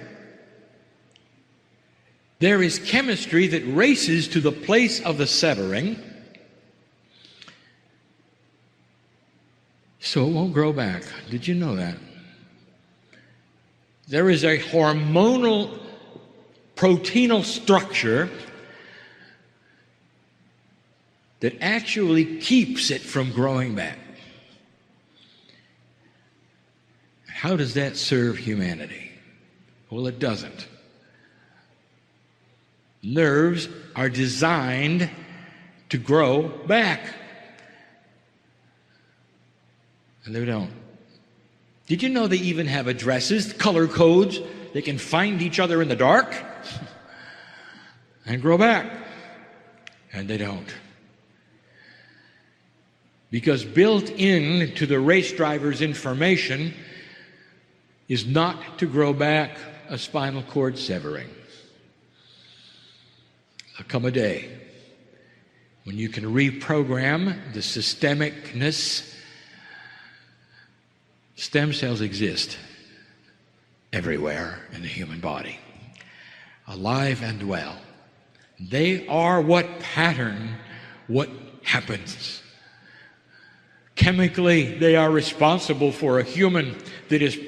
there is chemistry that races to the place of the severing, so it won't grow back. Did you know that? There is a hormonal proteinal structure that actually keeps it from growing back. How does that serve humanity? Well, it doesn't. Nerves are designed to grow back. And they don't. Did you know they even have addresses, color codes? They can find each other in the dark and grow back. And they don't. Because built into the race driver's information is not to grow back a spinal cord severing. There'll come a day when you can reprogram the systemicness. Stem cells exist everywhere in the human body. alive and well. They are what pattern what happens. Chemically, they are responsible for a human that is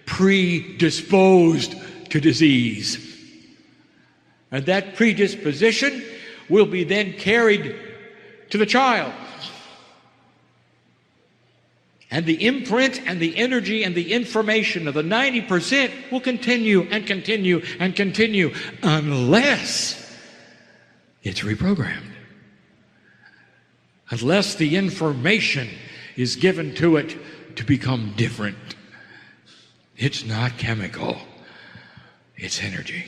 predisposed to disease. And that predisposition will be then carried to the child. And the imprint and the energy and the information of the 90% will continue and continue and continue unless it's reprogrammed. Unless the information is given to it to become different. It's not chemical. It's energy.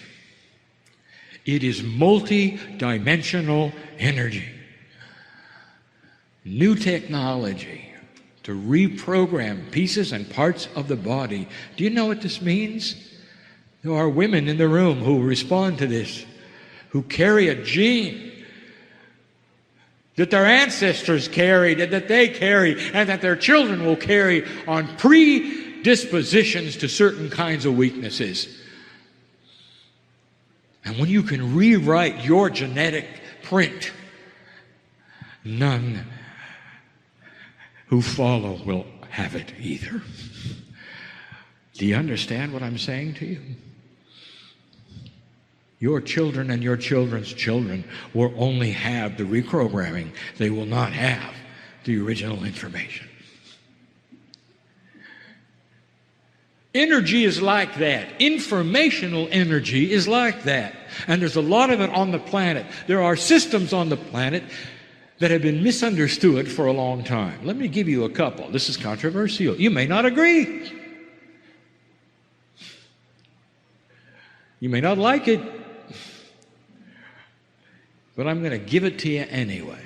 It is multi-dimensional energy. New technology to reprogram pieces and parts of the body. Do you know what this means? There are women in the room who respond to this, who carry a gene that their ancestors carried and that they carry and that their children will carry on predispositions to certain kinds of weaknesses. And when you can rewrite your genetic print, none who follow will have it either. Do you understand what I'm saying to you? Your children and your children's children will only have the reprogramming. They will not have the original information. Energy is like that. Informational energy is like that. And there's a lot of it on the planet. There are systems on the planet that have been misunderstood for a long time. Let me give you a couple. This is controversial. You may not agree. You may not like it. But I'm going to give it to you anyway.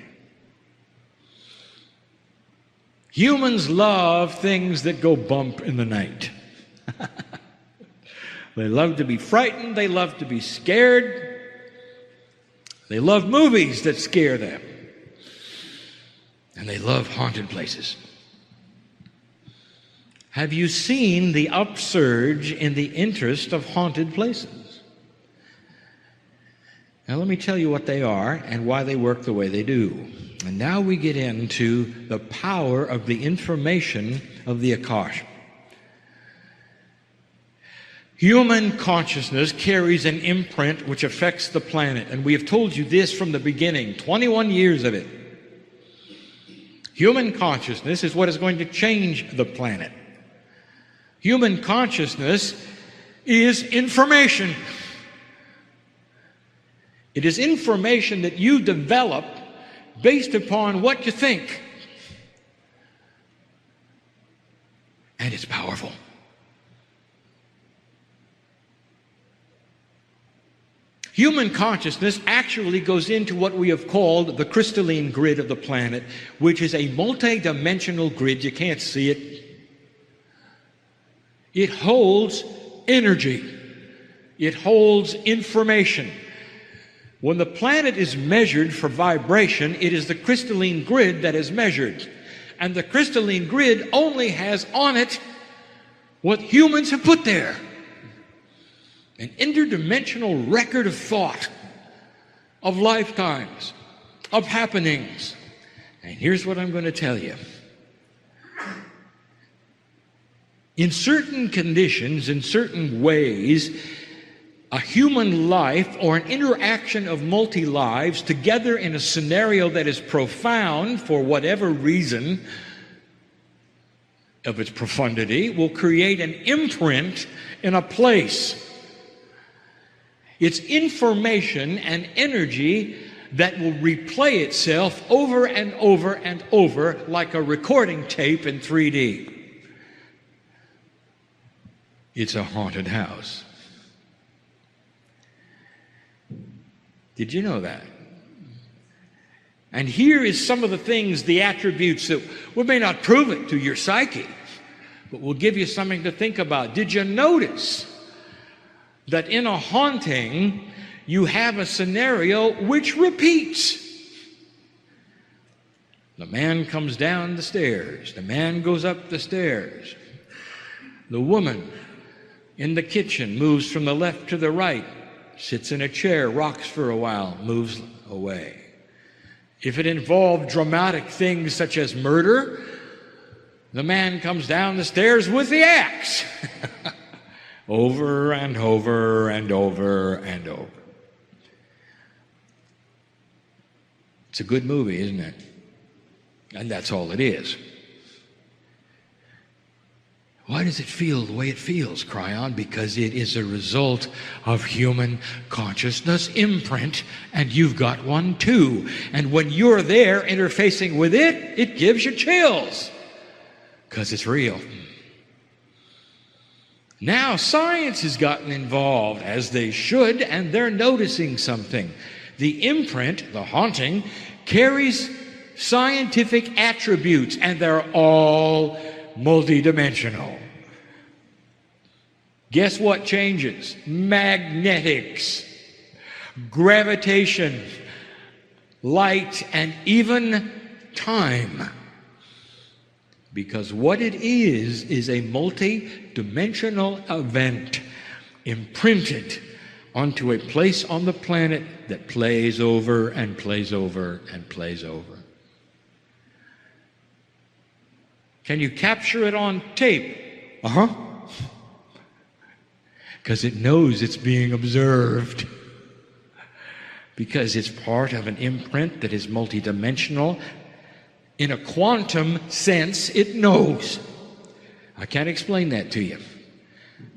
Humans love things that go bump in the night. They love to be frightened. They love to be scared. They love movies that scare them. And they love haunted places. Have you seen the upsurge in the interest of haunted places? Now let me tell you what they are and why they work the way they do. And now we get into the power of the information of the Akasha. Human consciousness carries an imprint which affects the planet. And we have told you this from the beginning, 21 years of it. Human consciousness is what is going to change the planet. Human consciousness is information. It is information that you develop based upon what you think. And it's powerful. Human consciousness actually goes into what we have called the crystalline grid of the planet, which is a multi-dimensional grid. You can't see it. It holds energy. It holds information. When the planet is measured for vibration, it is the crystalline grid that is measured. And the crystalline grid only has on it what humans have put there. An interdimensional record of thought, of lifetimes, of happenings. And here's what I'm going to tell you. In certain conditions, in certain ways, a human life or an interaction of multi-lives together in a scenario that is profound for whatever reason of its profundity will create an imprint in a place. It's information and energy that will replay itself over and over and over like a recording tape in 3D. It's a haunted house. Did you know that? And here is some of the things, the attributes that we may not prove it to your psyche, but we'll give you something to think about. Did you notice that in a haunting, you have a scenario which repeats? The man comes down the stairs. The man goes up the stairs. The woman in the kitchen moves from the left to the right, sits in a chair, rocks for a while, moves away. If it involved dramatic things such as murder, the man comes down the stairs with the axe. Over and over and over and over. It's a good movie, isn't it? And that's all it is. Why does it feel the way it feels, Kryon? Because it is a result of human consciousness imprint, and you've got one too. And when you're there interfacing with it, it gives you chills, because it's real. Now science has gotten involved, as they should, and they're noticing something. The imprint, the haunting, carries scientific attributes, and they're all multidimensional. Guess what changes? Magnetics, gravitation, light, and even time. Because what it is a multi-dimensional event imprinted onto a place on the planet that plays over and plays over and plays over. Can you capture it on tape? Because it knows it's being observed. Because it's part of an imprint that is multidimensional. In a quantum sense, it knows. I can't explain that to you.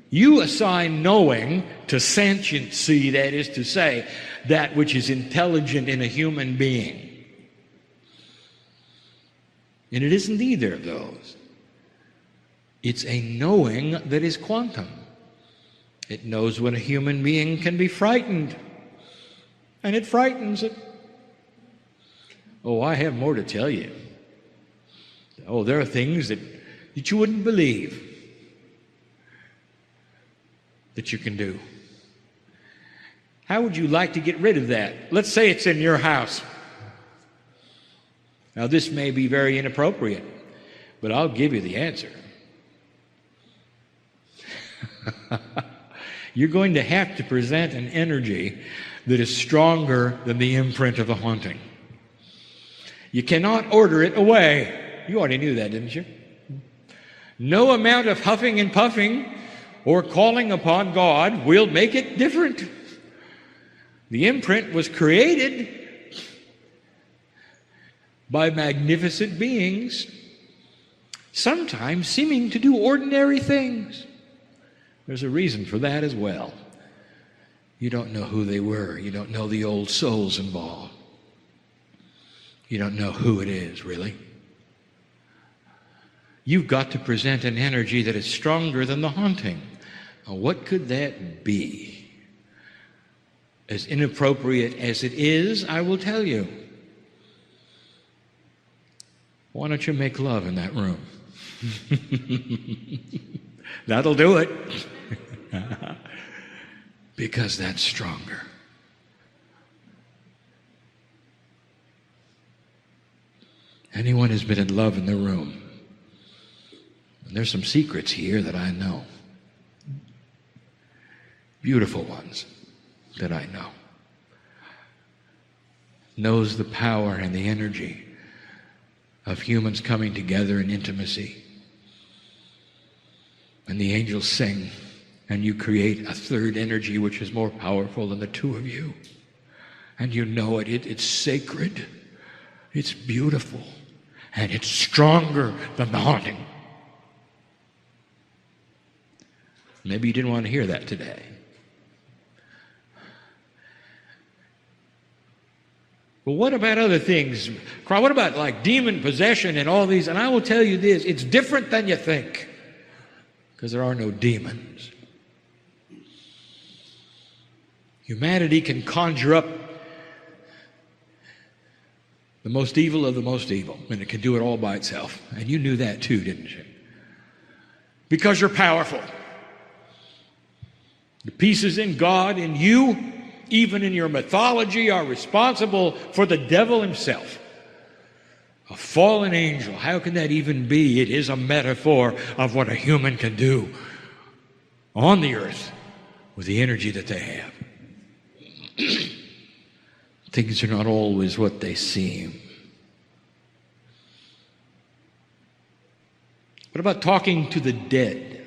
You assign knowing to sentiency, that is to say, that which is intelligent in a human being. And it isn't either of those. It's a knowing that is quantum. It knows when a human being can be frightened, and it frightens it. Oh, I have more to tell you. Oh, there are things that you wouldn't believe that you can do. How would you like to get rid of that? Let's say it's in your house. Now, this may be very inappropriate, but I'll give you the answer. You're going to have to present an energy that is stronger than the imprint of the haunting. You cannot order it away. You already knew that, didn't you? No amount of huffing and puffing or calling upon God will make it different. The imprint was created by magnificent beings, sometimes seeming to do ordinary things. There's a reason for that as well. You don't know who they were. You don't know the old souls involved. You don't know who it is, really. You've got to present an energy that is stronger than the haunting. Now, what could that be? As inappropriate as it is, I will tell you. Why don't you make love in that room? That'll do it. Because that's stronger. Anyone who's been in love in the room, and there's some secrets here that I know. Beautiful ones that I know. Knows the power and the energy of humans coming together in intimacy. And the angels sing, and you create a third energy which is more powerful than the two of you. And you know it. It's sacred. It's beautiful. And it's stronger than the haunting. Maybe you didn't want to hear that today. Well, what about other things? What about like demon possession and all these? And I will tell you this, it's different than you think. Because there are no demons. Humanity can conjure up the most evil of the most evil, and it can do it all by itself. And you knew that too, didn't you? Because you're powerful. The pieces in God, in you, even in your mythology, are responsible for the devil himself. A fallen angel, how can that even be? It is a metaphor of what a human can do on the earth with the energy that they have. things are not always what they seem. What about talking to the dead?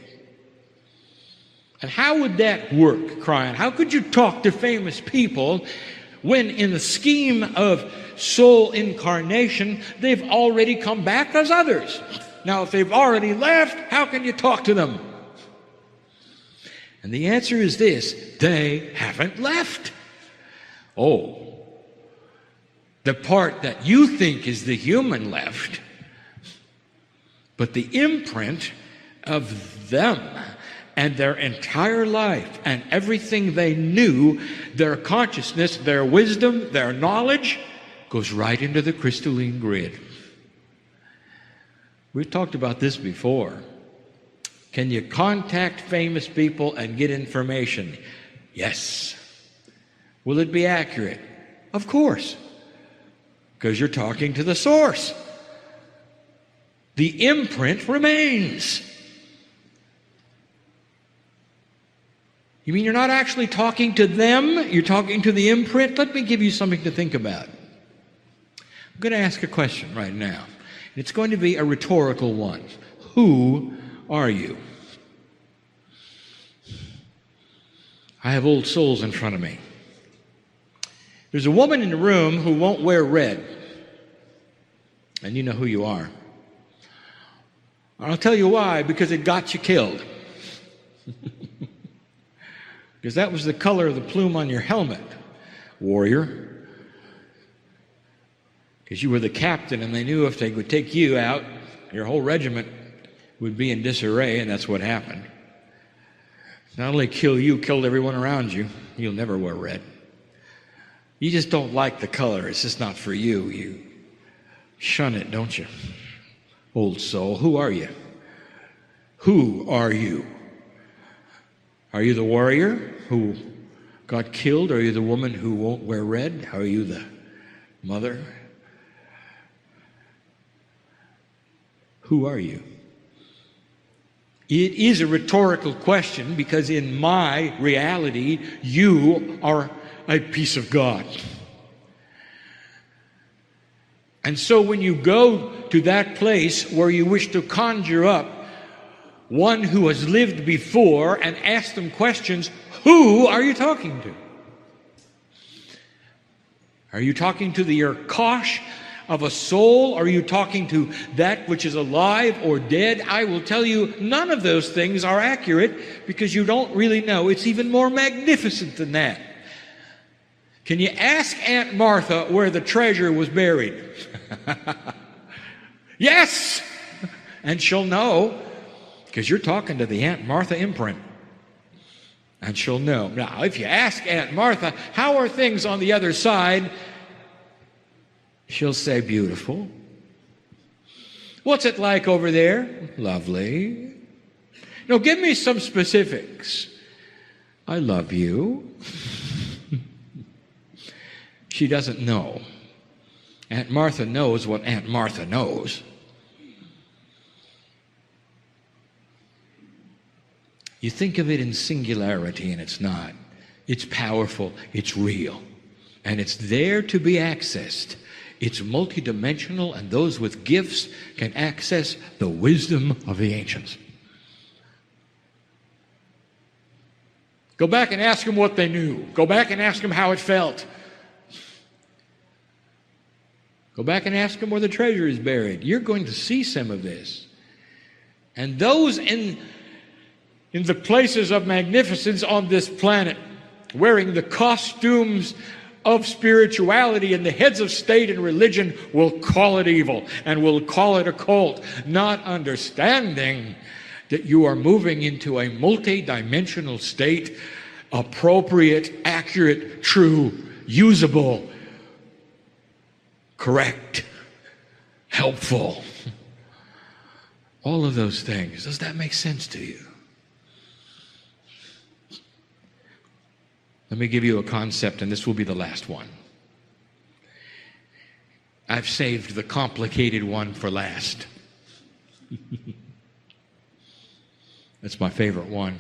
And how would that work, Kryon? How could you talk to famous people when in the scheme of soul incarnation, they've already come back as others? Now, if they've already left, how can you talk to them? And the answer is this: they haven't left. Oh, the part that you think is the human left, but the imprint of them and their entire life and everything they knew, their consciousness, their wisdom, their knowledge, goes right into the crystalline grid. We've talked about this before. Can you contact famous people and get information? Yes. Will it be accurate? Of course, because you're talking to the source. The imprint remains. You mean you're not actually talking to them? You're talking to the imprint? Let me give you something to think about. I'm going to ask a question right now. It's going to be a rhetorical one. Who are you? I have old souls in front of me. There's a woman in the room who won't wear red. And you know who you are. I'll tell you why, because it got you killed. Because that was the color of the plume on your helmet, warrior. Because you were the captain, and they knew if they would take you out, your whole regiment would be in disarray, and that's what happened. Not only kill you, killed everyone around you. You'll never wear red. You just don't like the color. It's just not for you. You shun it, don't you? Old soul, who are you? Who are you? Are you the warrior who got killed? Are you the woman who won't wear red? Are you the mother? Who are you? It is a rhetorical question because in my reality, you are a piece of God. And so when you go to that place where you wish to conjure up one who has lived before and ask them questions, who are you talking to? Are you talking to the Urkosh of a soul? Are you talking to that which is alive or dead? I will tell you, none of those things are accurate because you don't really know. It's even more magnificent than that. Can you ask Aunt Martha where the treasure was buried? Yes! And she'll know, because you're talking to the Aunt Martha imprint. And she'll know. Now, if you ask Aunt Martha, how are things on the other side? She'll say, beautiful. What's it like over there? Lovely. No, give me some specifics. I love you. She doesn't know. Aunt Martha knows what Aunt Martha knows. You think of it in singularity, and it's not. It's powerful, it's real, and it's there to be accessed. It's multidimensional, and those with gifts can access the wisdom of the ancients. Go back and ask them what they knew. Go back and ask them how it felt. Go back and ask them where the treasure is buried. You're going to see some of this. And those in the places of magnificence on this planet, wearing the costumes of spirituality, and the heads of state and religion will call it evil and will call it occult, not understanding that you are moving into a multi-dimensional state, appropriate, accurate, true, usable, correct, helpful. All of those things. Does that make sense to you? Let me give you a concept, and this will be the last one. I've saved the complicated one for last. That's my favorite one.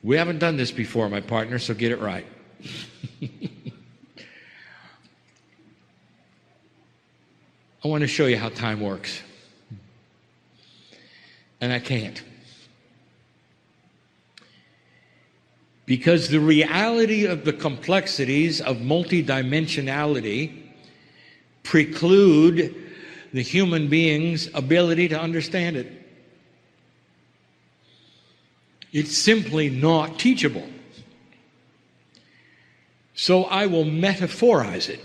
We haven't done this before, my partner, so get it right. I want to show you how time works. And I can't. Because the reality of the complexities of multidimensionality preclude the human being's ability to understand it. It's simply not teachable. So I will metaphorize it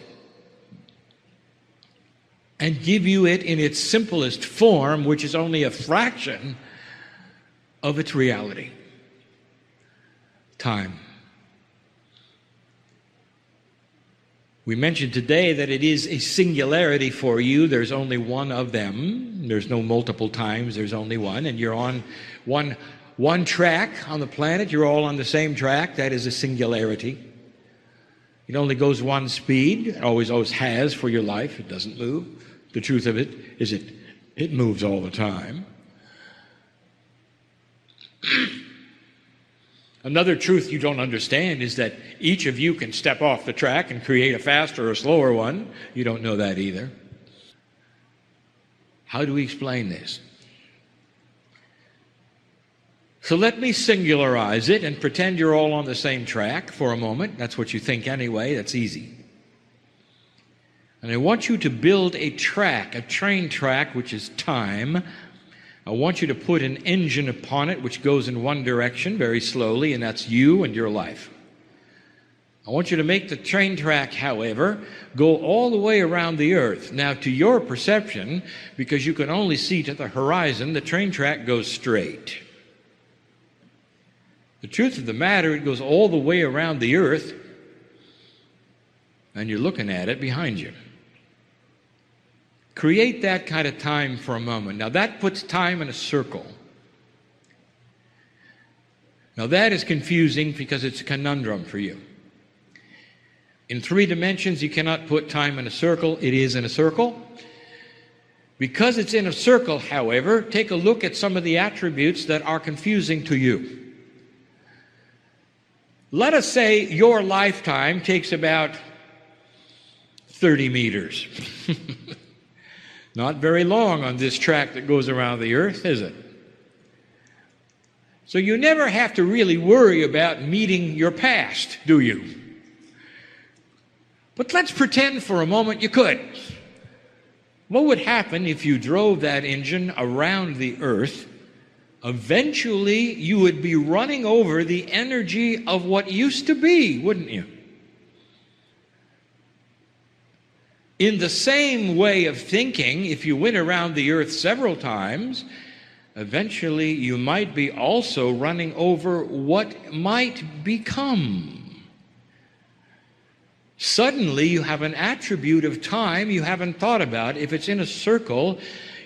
and give you it in its simplest form, which is only a fraction of its reality. Time. We mentioned today that it is a singularity for you. There's only one of them. There's no multiple times. There's only one. And you're on one track on the planet. You're all on the same track. That is a singularity. It only goes one speed. It always has for your life. It doesn't move. The truth of it is it moves all the time. Another truth you don't understand is that each of you can step off the track and create a faster or slower one. You don't know that either. How do we explain this? So let me singularize it and pretend you're all on the same track for a moment. That's what you think anyway. That's easy. And I want you to build a track, a train track, which is time. I want you to put an engine upon it which goes in one direction very slowly, and that's you and your life. I want you to make the train track, however, go all the way around the earth. Now, to your perception, because you can only see to the horizon, the train track goes straight. The truth of the matter, it goes all the way around the earth, and you're looking at it behind you. Create that kind of time for a moment. Now that puts time in a circle. Now that is confusing because it's a conundrum for you. In 3 dimensions, you cannot put time in a circle. It is in a circle. Because it's in a circle, however, take a look at some of the attributes that are confusing to you. Let us say your lifetime takes about 30 meters. Not very long on this track that goes around the earth, is it? So you never have to really worry about meeting your past, do you? But let's pretend for a moment you could. What would happen if you drove that engine around the earth? Eventually, you would be running over the energy of what used to be, wouldn't you? In the same way of thinking, if you went around the earth several times, eventually you might be also running over what might become. Suddenly you have an attribute of time you haven't thought about. If it's in a circle,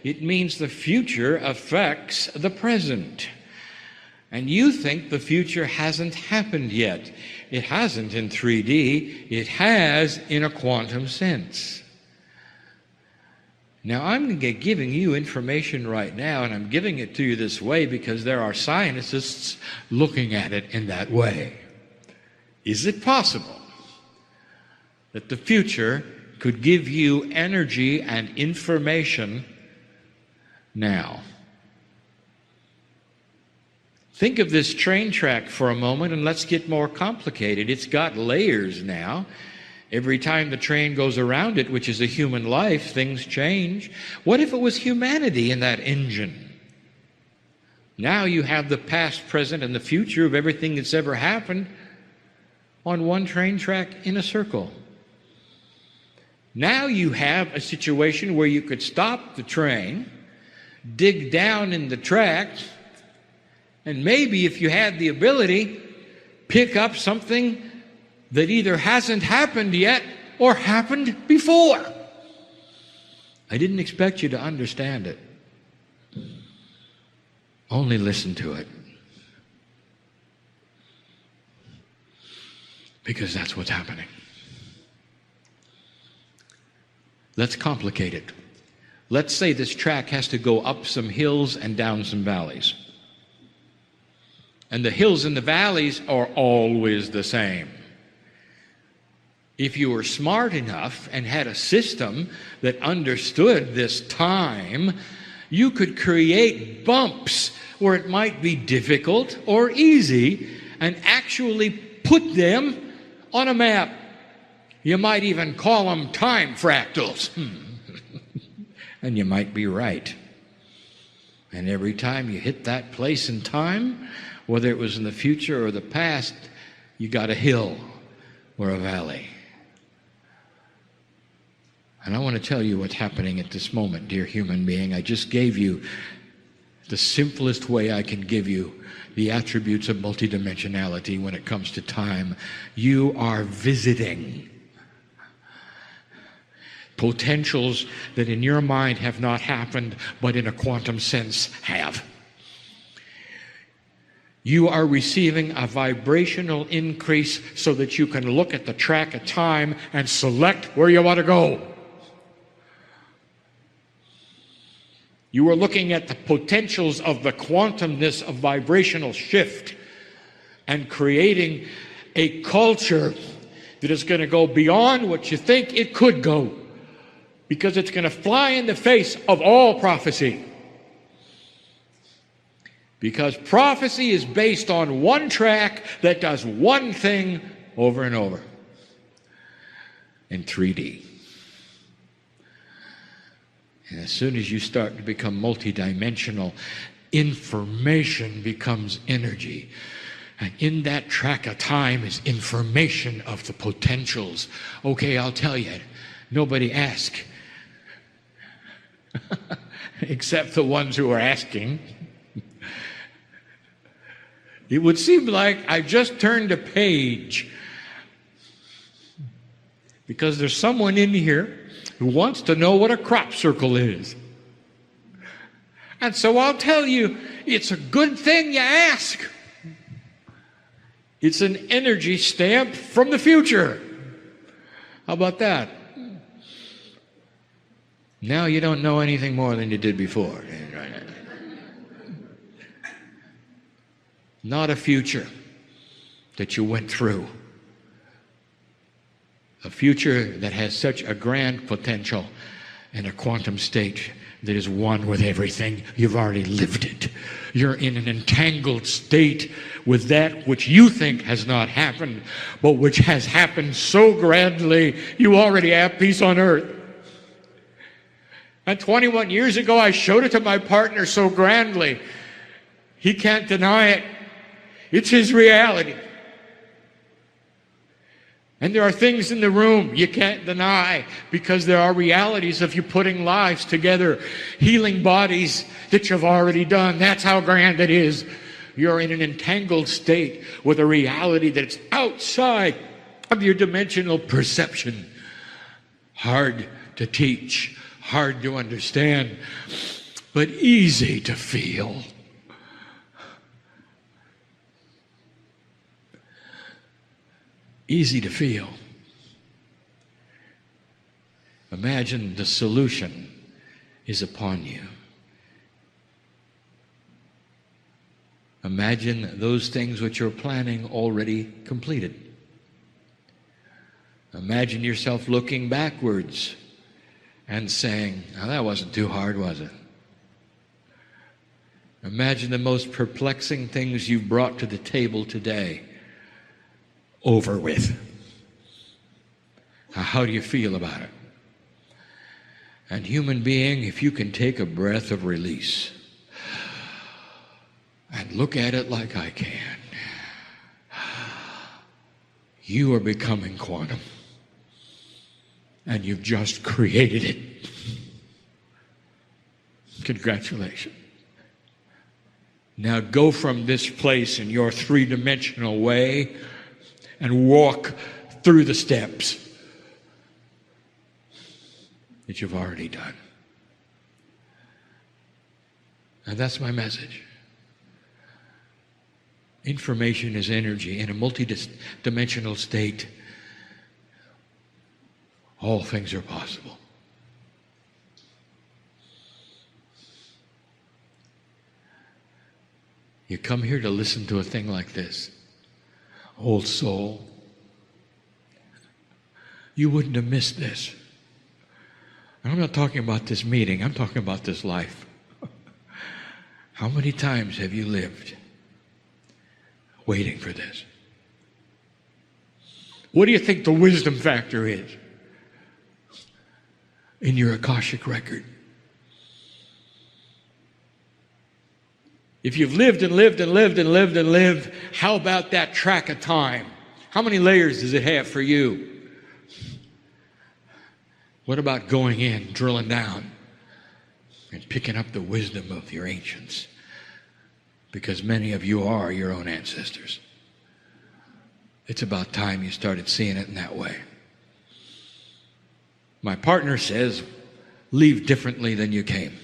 it means the future affects the present. And you think the future hasn't happened yet. It hasn't in 3D. It has in a quantum sense. Now, I'm giving you information right now, and I'm giving it to you this way because there are scientists looking at it in that way. Is it possible that the future could give you energy and information now? Think of this train track for a moment, and let's get more complicated. It's got layers now. Every time the train goes around it, which is a human life, things change. What if it was humanity in that engine? Now you have the past, present, and the future of everything that's ever happened on one train track in a circle. Now you have a situation where you could stop the train, dig down in the tracks, and maybe if you had the ability, pick up something that either hasn't happened yet or happened before. I didn't expect you to understand it. Only listen to it. Because that's what's happening. Let's complicate it. Let's say this track has to go up some hills and down some valleys. And the hills and the valleys are always the same. If you were smart enough and had a system that understood this time, you could create bumps where it might be difficult or easy and actually put them on a map. You might even call them time fractals. And you might be right. And every time you hit that place in time, whether it was in the future or the past, you got a hill or a valley. And I want to tell you what's happening at this moment, dear human being. I just gave you the simplest way I can give you the attributes of multidimensionality when it comes to time. You are visiting potentials that in your mind have not happened, but in a quantum sense have. You are receiving a vibrational increase so that you can look at the track of time and select where you want to go. You are looking at the potentials of the quantumness of vibrational shift and creating a culture that is going to go beyond what you think it could go, because it's going to fly in the face of all prophecy. Because prophecy is based on one track that does one thing over and over in 3D. And as soon as you start to become multidimensional, information becomes energy. And in that track of time is information of the potentials. Okay, I'll tell you, nobody asked, except the ones who are asking. It would seem like I just turned a page because there's someone in here who wants to know what a crop circle is. And so I'll tell you, it's a good thing you ask. It's an energy stamp from the future. How about that? Now you don't know anything more than you did before. Not a future that you went through. A future that has such a grand potential and a quantum state that is one with everything. You've already lived it. You're in an entangled state with that which you think has not happened, but which has happened so grandly, you already have peace on earth. And 21 years ago, I showed it to my partner so grandly. He can't deny it. It's his reality. And there are things in the room you can't deny, because there are realities of you putting lives together, healing bodies that you've already done. That's how grand it is. You're in an entangled state with a reality that's outside of your dimensional perception. Hard to teach, hard to understand, but easy to feel. Easy to feel. Imagine the solution is upon you. Imagine those things which you're planning already completed. Imagine yourself looking backwards and saying, "Oh, that wasn't too hard, was it?" Imagine the most perplexing things you've brought to the table today over with. Now, how do you feel about it? And human being, if you can take a breath of release and look at it like I can, you are becoming quantum. And you've just created it. Congratulations. Now go from this place in your three-dimensional way and walk through the steps that you've already done. And that's my message. Information is energy. In a multi-dimensional state, all things are possible. You come here to listen to a thing like this. Old soul, you wouldn't have missed this. And I'm not talking about this meeting, I'm talking about this life. How many times have you lived waiting for this? What do you think the wisdom factor is in your Akashic record? If you've lived and lived and lived and lived and lived, how about that track of time? How many layers does it have for you? What about going in, drilling down, and picking up the wisdom of your ancients? Because many of you are your own ancestors. It's about time you started seeing it in that way. My partner says, leave differently than you came.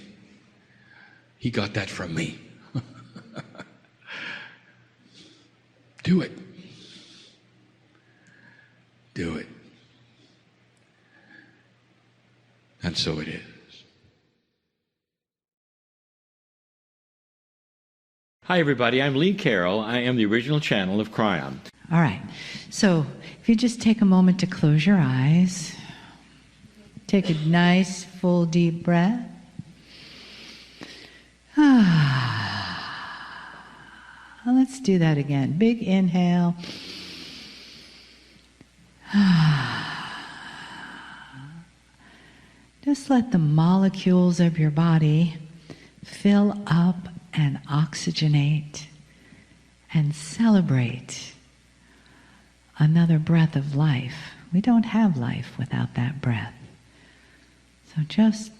He got that from me. Do it. Do it. And so it is. Hi, everybody. I'm Lee Carroll. I am the original channel of Kryon. All right. So if you just take a moment to close your eyes, take a nice, full, deep breath. Let's do that again. Big inhale. Just let the molecules of your body fill up and oxygenate and celebrate another breath of life. We don't have life without that breath. So just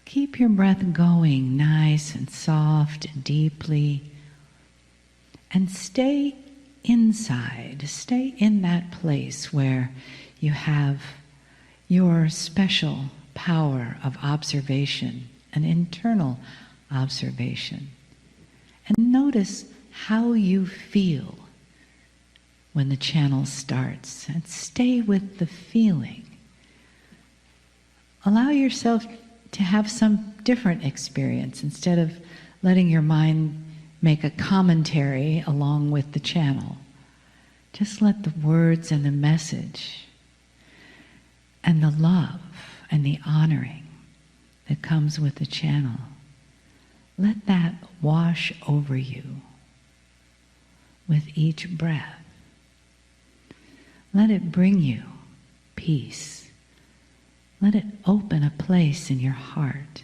keep your breath going nice and soft and deeply, and stay inside. Stay in that place where you have your special power of observation, an internal observation. And notice how you feel when the channel starts, and stay with the feeling. Allow yourself to have some different experience instead of letting your mind make a commentary along with the channel. Just let the words and the message and the love and the honoring that comes with the channel, let that wash over you with each breath. Let it bring you peace. Let it open a place in your heart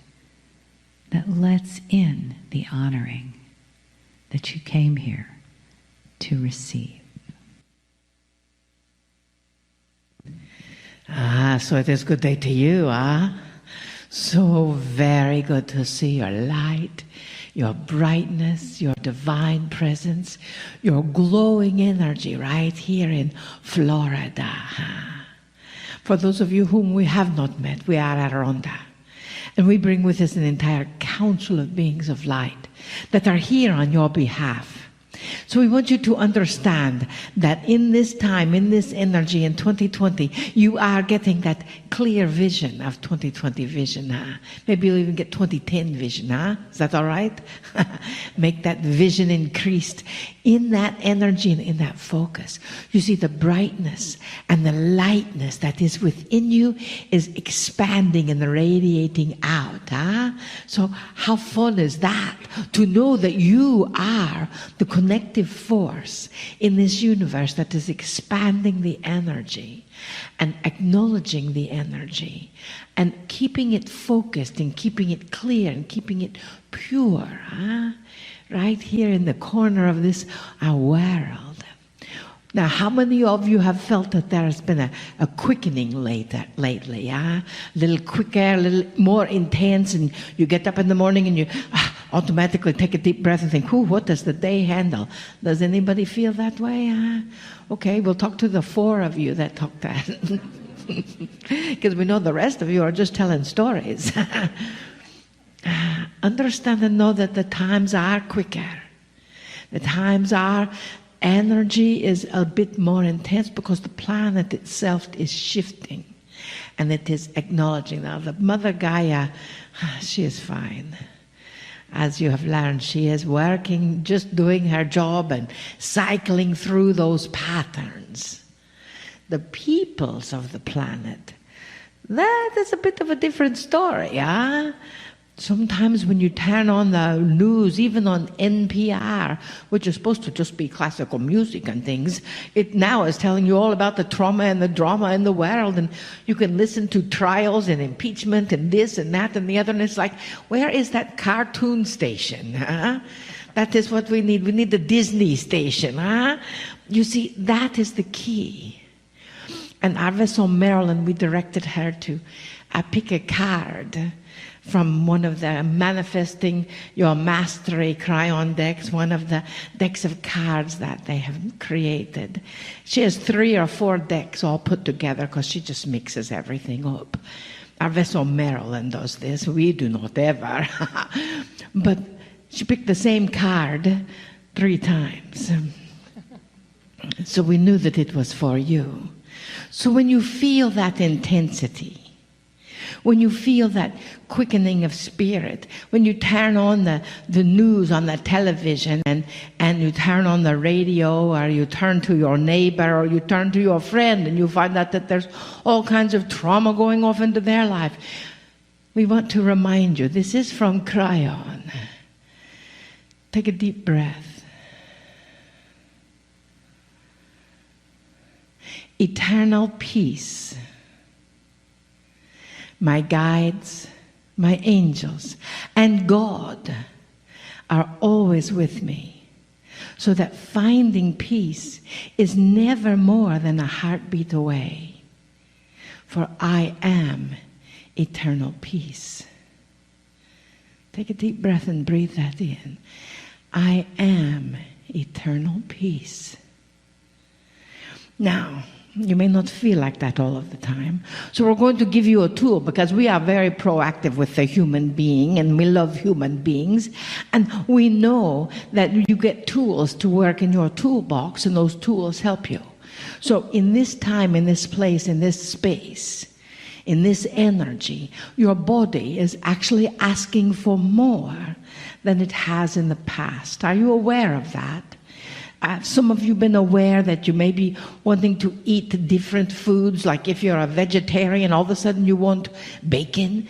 that lets in the honoring that you came here to receive. So it is good day to you, So very good to see your light, your brightness, your divine presence, your glowing energy right here in Florida. For those of you whom we have not met, we are at Ronda. And we bring with us an entire council of beings of light that are here on your behalf. So we want you to understand that in this time, in this energy in 2020, you are getting that clear vision of 2020 vision. Maybe you'll even get 2010 vision. Is that all right? Make that vision increased in that energy and in that focus. You see, the brightness and the lightness that is within you is expanding and radiating out. So how fun is that? To know that you are the connective force in this universe that is expanding the energy and acknowledging the energy and keeping it focused and keeping it clear and keeping it pure. Right here in the corner of this world. Now, how many of you have felt that there has been a quickening lately? A little quicker, a little more intense, and you get up in the morning and you automatically take a deep breath and think, what does the day handle? Does anybody feel that way? Okay, we'll talk to the 4 of you that talk that. Because we know the rest of you are just telling stories. Understand and know that the times are quicker. The times are, energy is a bit more intense because the planet itself is shifting. And it is acknowledging now. The Mother Gaia, she is fine. as you have learned, she is working, just doing her job and cycling through those patterns. The peoples of the planet, that is a bit of a different story, huh? Sometimes when you turn on the news, even on NPR, which is supposed to just be classical music and things, it now is telling you all about the trauma and the drama in the world, and you can listen to trials and impeachment and this and that and the other, and it's like, where is that cartoon station? Huh? That is what we need. We need the Disney station. Huh? You see, that is the key. And our vessel, Marilyn, we directed her to pick a card from one of the Manifesting Your Mastery Kryon decks, one of the decks of cards that they have created. She has 3 or 4 decks all put together because she just mixes everything up. Our vessel Marilyn does this. We do not ever. But she picked the same card 3 times. So we knew that it was for you. So when you feel that intensity, when you feel that quickening of spirit, when you turn on the news on the television and you turn on the radio, or you turn to your neighbor, or you turn to your friend and you find out that there's all kinds of trauma going off into their life, we want to remind you, this is from Kryon. Take a deep breath. Eternal peace. My guides, my angels, and God are always with me, so that finding peace is never more than a heartbeat away. For I am eternal peace. Take a deep breath and breathe that in. I am eternal peace. Now, you may not feel like that all of the time. So we're going to give you a tool, because we are very proactive with the human being and we love human beings. And we know that you get tools to work in your toolbox, and those tools help you. So in this time, in this place, in this space, in this energy, your body is actually asking for more than it has in the past. Are you aware of that? Some of you have been aware that you may be wanting to eat different foods, like if you're a vegetarian, all of a sudden you want bacon,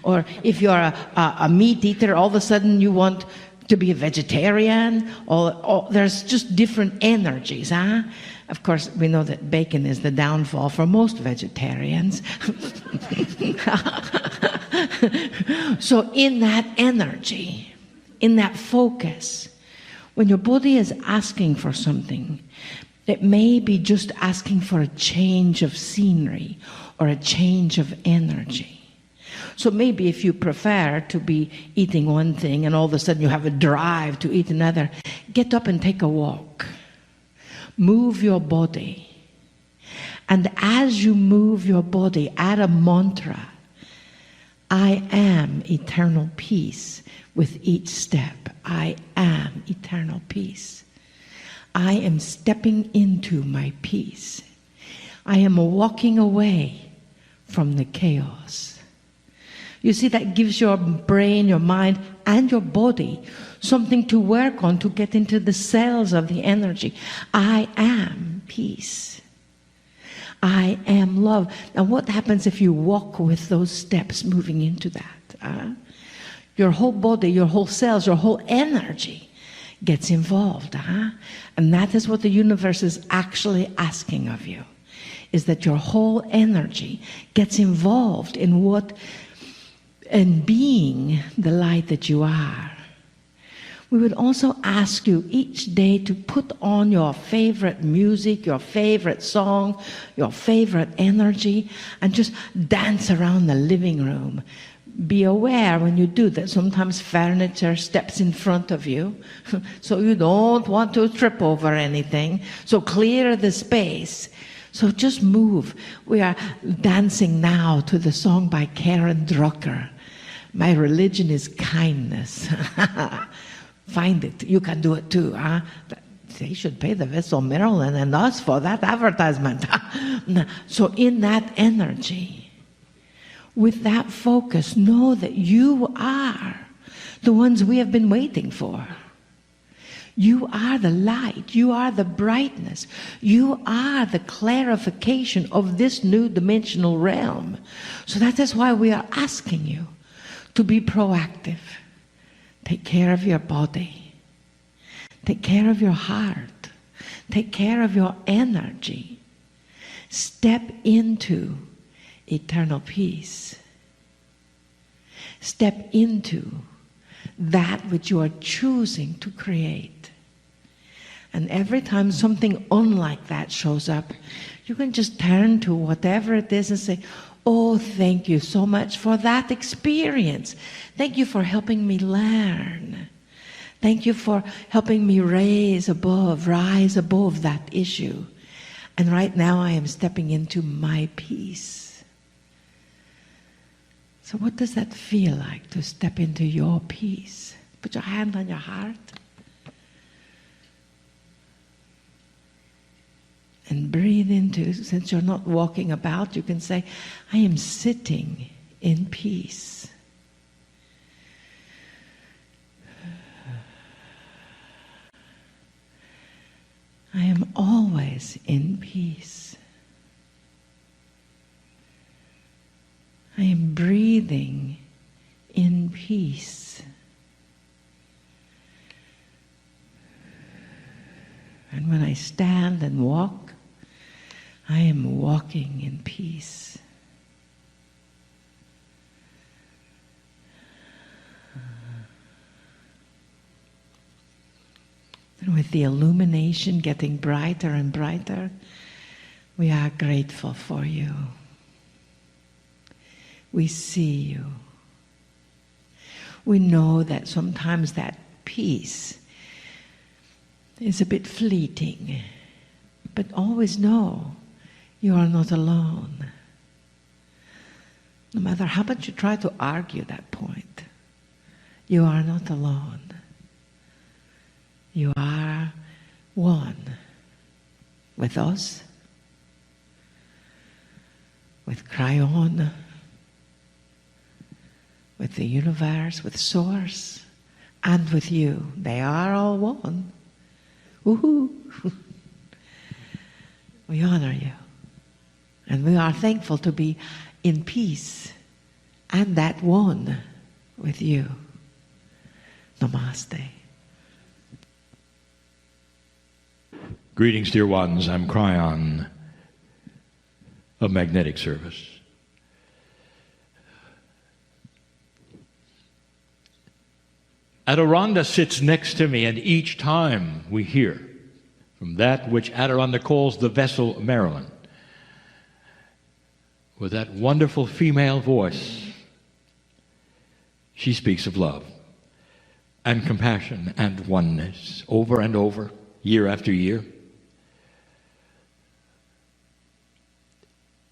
or if you're a meat eater, all of a sudden you want to be a vegetarian, or there's just different energies, huh? Of course, we know that bacon is the downfall for most vegetarians. So in that energy, in that focus, when your body is asking for something, it may be just asking for a change of scenery or a change of energy. So maybe if you prefer to be eating one thing and all of a sudden you have a drive to eat another, get up and take a walk. Move your body. And as you move your body, add a mantra. I am eternal peace with each step. I am eternal peace. I am stepping into my peace. I am walking away from the chaos. You see, that gives your brain, your mind, and your body something to work on to get into the cells of the energy. I am peace. I am love. Now, what happens if you walk with those steps moving into that? Your whole body, your whole cells, your whole energy gets involved. And that is what the universe is actually asking of you, is that your whole energy gets involved in being the light that you are. We would also ask you each day to put on your favorite music, your favorite song, your favorite energy, and just dance around the living room. Be aware when you do that sometimes furniture steps in front of you, so you don't want to trip over anything. So clear the space. So just move. We are dancing now to the song by Karen Drucker. My religion is kindness. Find it. You can do it too. They should pay the vessel Marilyn and us for that advertisement. So in that energy, with that focus, know that you are the ones we have been waiting for. You are the light. You are the brightness. You are the clarification of this new dimensional realm. So that is why we are asking you to be proactive. Take care of your body. Take care of your heart. Take care of your energy. Step into eternal peace. Step into that which you are choosing to create. And every time something unlike that shows up, you can just turn to whatever it is and say, oh, thank you so much for that experience. Thank you for helping me learn. Thank you for helping me rise above that issue. And right now I am stepping into my peace. So what does that feel like, to step into your peace? Put your hand on your heart. And breathe into, since you're not walking about, you can say, I am sitting in peace. I am always in peace. I am breathing in peace. And when I stand and walk, I am walking in peace. And with the illumination getting brighter and brighter, we are grateful for you. We see you. We know that sometimes that peace is a bit fleeting, but always know you are not alone. No matter how much you try to argue that point, you are not alone. You are one with us, with Kryon, with the universe, with Source, and with you. They are all one. Woohoo! We honor you. And we are thankful to be in peace and that one with you. Namaste. Greetings, dear ones. I'm Kryon of Magnetic Service. Adironda sits next to me, and each time we hear from that which Adironda calls the vessel Marilyn, with that wonderful female voice, she speaks of love and compassion and oneness over and over, year after year.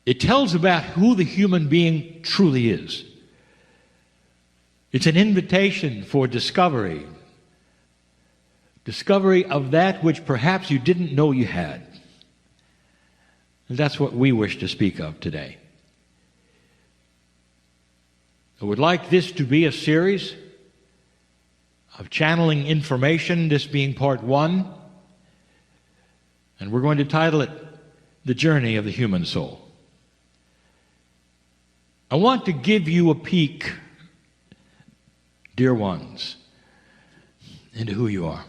It tells about who the human being truly is. It's an invitation for discovery. Discovery of that which perhaps you didn't know you had. And that's what we wish to speak of today. I would like this to be a series of channeling information, this being part one. And we're going to title it, The Journey of the Human Soul. I want to give you a peek, dear ones, into who you are.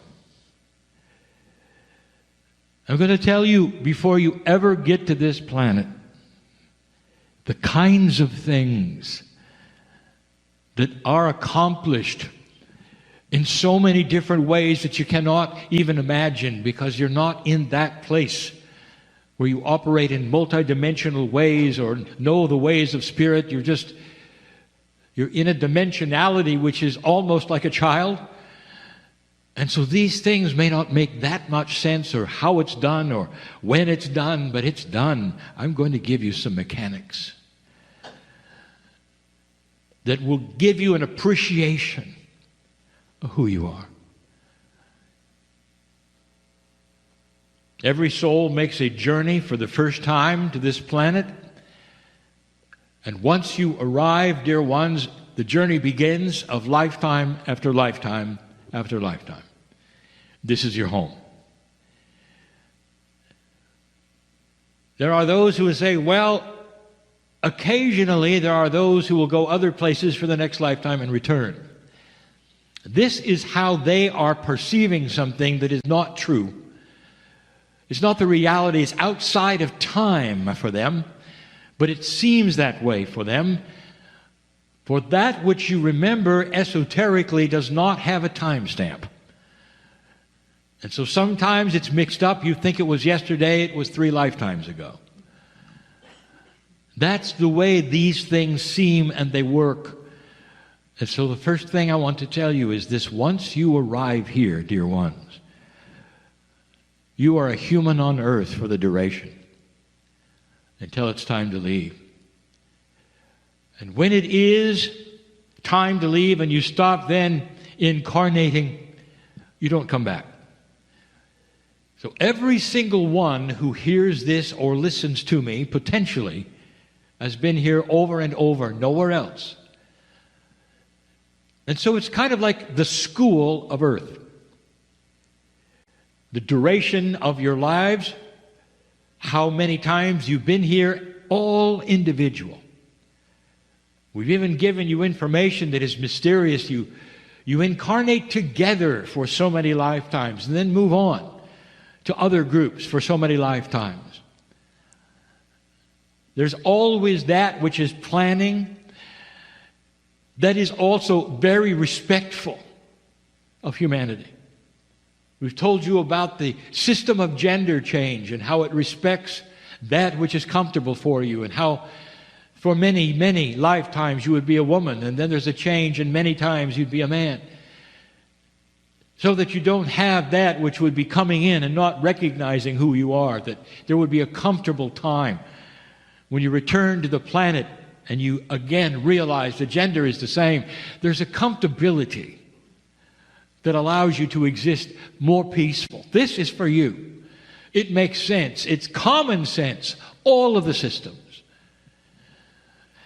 I'm going to tell you, before you ever get to this planet, the kinds of things that are accomplished in so many different ways that you cannot even imagine, because you're not in that place where you operate in multidimensional ways or know the ways of spirit. You're in a dimensionality which is almost like a child. And so these things may not make that much sense, or how it's done or when it's done, but it's done. I'm going to give you some mechanics that will give you an appreciation of who you are. Every soul makes a journey for the first time to this planet. And once you arrive, dear ones, the journey begins of lifetime after lifetime after lifetime. This is your home. There are those who will say, well, occasionally there are those who will go other places for the next lifetime and return. This is how they are perceiving something that is not true. It's not the reality. It's outside of time for them, but it seems that way for them. For that which you remember esoterically does not have a timestamp. And so sometimes it's mixed up. You think it was yesterday, it was 3 lifetimes ago. That's the way these things seem and they work. And so the first thing I want to tell you is this: once you arrive here, dear ones, you are a human on earth for the duration until it's time to leave. And when it is time to leave and you stop then incarnating, you don't come back. So every single one who hears this or listens to me potentially has been here over and over, nowhere else. And so it's kind of like the school of earth. The duration of your lives, how many times you've been here, all individual. We've even given you information that is mysterious. You incarnate together for so many lifetimes and then move on to other groups for so many lifetimes. There's always that which is planning, that is also very respectful of humanity. We've told you about the system of gender change and how it respects that which is comfortable for you, and how for many, many lifetimes you would be a woman, and then there's a change and many times you'd be a man. So that you don't have that which would be coming in and not recognizing who you are, that there would be a comfortable time when you return to the planet and you again realize the gender is the same. There's a comfortability that allows you to exist more peaceful. This is for you. It makes sense. It's common sense, all of the systems.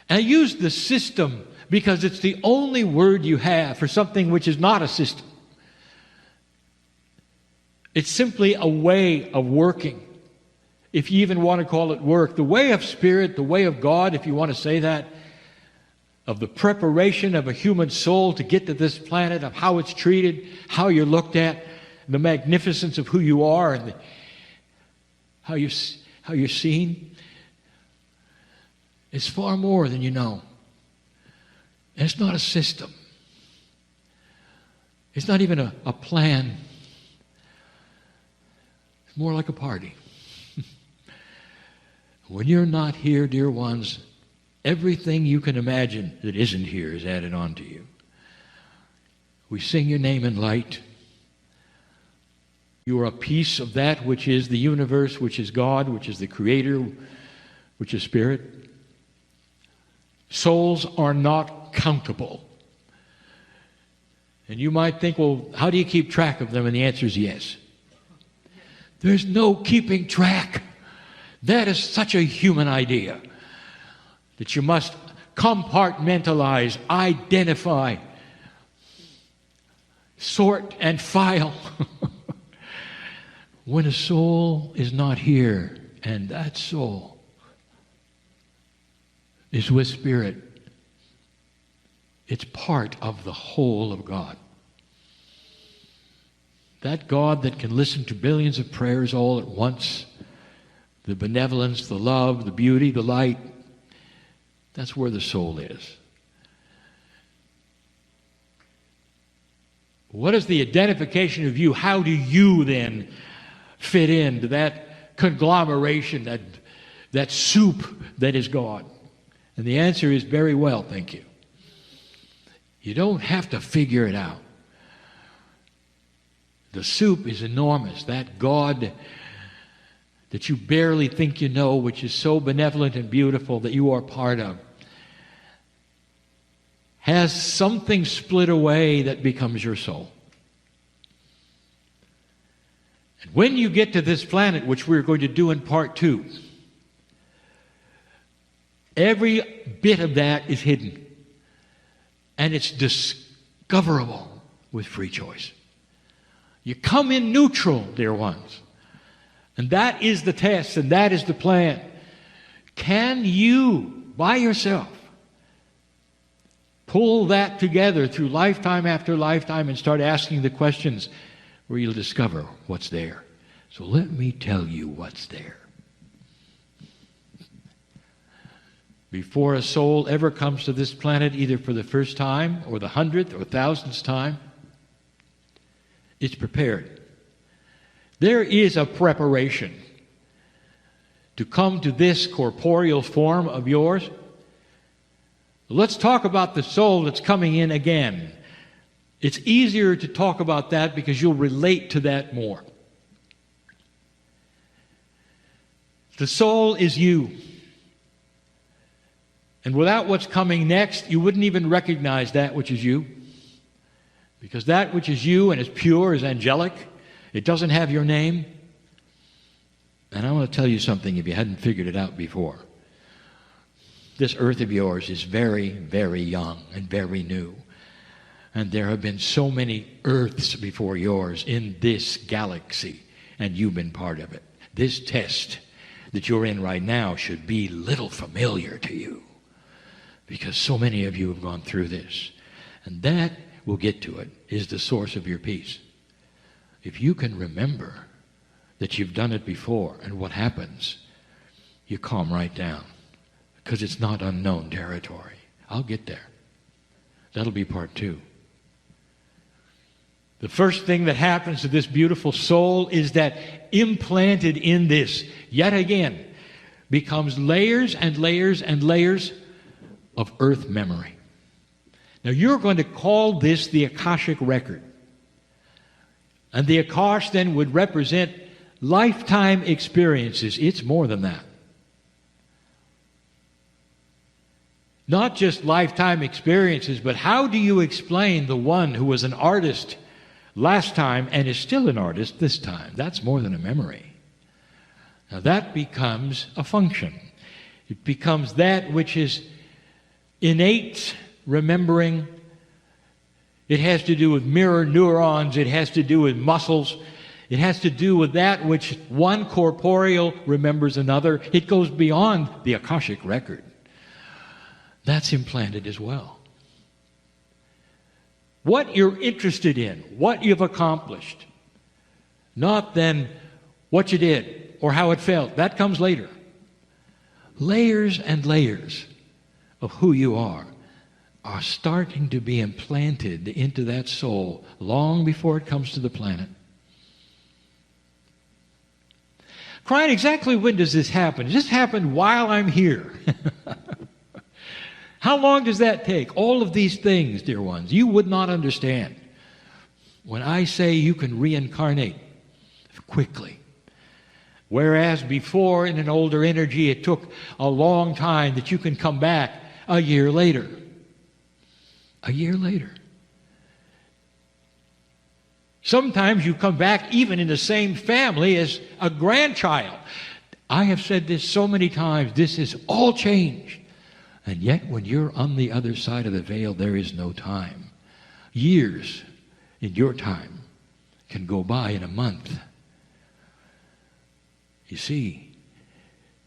And I use the system because it's the only word you have for something which is not a system. It's simply a way of working, if you even want to call it work. The way of spirit, the way of God, if you want to say that, of the preparation of a human soul to get to this planet, of how it's treated, how you're looked at, the magnificence of who you are, and how you're seen. It's far more than you know. And it's not a system. It's not even a plan. It's more like a party. When you're not here, dear ones, everything you can imagine that isn't here is added on to you. We sing your name in light. You are a piece of that which is the universe, which is God, which is the Creator, which is Spirit. Souls are not countable. And you might think, well, how do you keep track of them? And the answer is yes. There's no keeping track. That is such a human idea, that you must compartmentalize, identify, sort, and file. When a soul is not here, and that soul is with Spirit, it's part of the whole of God. That God that can listen to billions of prayers all at once, the benevolence, the love, the beauty, the light, that's where the soul is. What is the identification of you? How do you then fit into that conglomeration, that soup that is God? And the answer is very well, thank you. You don't have to figure it out. The soup is enormous. That God that you barely think you know, which is so benevolent and beautiful that you are part of, has something split away that becomes your soul. And when you get to this planet, which we're going to do in part 2, every bit of that is hidden. And it's discoverable with free choice. You come in neutral, dear ones. And that is the test, and that is the plan. Can you, by yourself, pull that together through lifetime after lifetime and start asking the questions where you'll discover what's there? So let me tell you what's there. Before a soul ever comes to this planet, either for the first time or the 100th or 1000th time, it's prepared. There is a preparation to come to this corporeal form of yours. Let's talk about the soul that's coming in again. It's easier to talk about that because you'll relate to that more. The soul is you. And without what's coming next, you wouldn't even recognize that which is you. Because that which is you and is pure is angelic. It doesn't have your name. And I want to tell you something if you hadn't figured it out before. This earth of yours is very, very young and very new. And there have been so many earths before yours in this galaxy, and you've been part of it. This test that you're in right now should be little familiar to you, because so many of you have gone through this. And that, we'll get to it, is the source of your peace. If you can remember that you've done it before and what happens, you calm right down, because it's not unknown territory. I'll get there. That'll be part 2. The first thing that happens to this beautiful soul is that implanted in this, yet again, becomes layers and layers and layers of earth memory. Now you're going to call this the Akashic record. And the Akash then would represent lifetime experiences. It's more than that. Not just lifetime experiences, but how do you explain the one who was an artist last time and is still an artist this time? That's more than a memory. Now that becomes a function. It becomes that which is innate remembering. It has to do with mirror neurons. It has to do with muscles. It has to do with that which one corporeal remembers another. It goes beyond the Akashic record. That's implanted as well. What you're interested in, what you've accomplished, not then what you did or how it felt. That comes later. Layers and layers of who you are starting to be implanted into that soul long before it comes to the planet. Kryon, exactly when does this happen? Does this happen while I'm here? How long does that take? All of these things, dear ones, you would not understand when I say you can reincarnate quickly. Whereas before, in an older energy, it took a long time, that you can come back a year later. A year later. Sometimes you come back even in the same family as a grandchild. I have said this so many times. This is all changed. And yet when you're on the other side of the veil, there is no time. Years in your time can go by in a month. You see,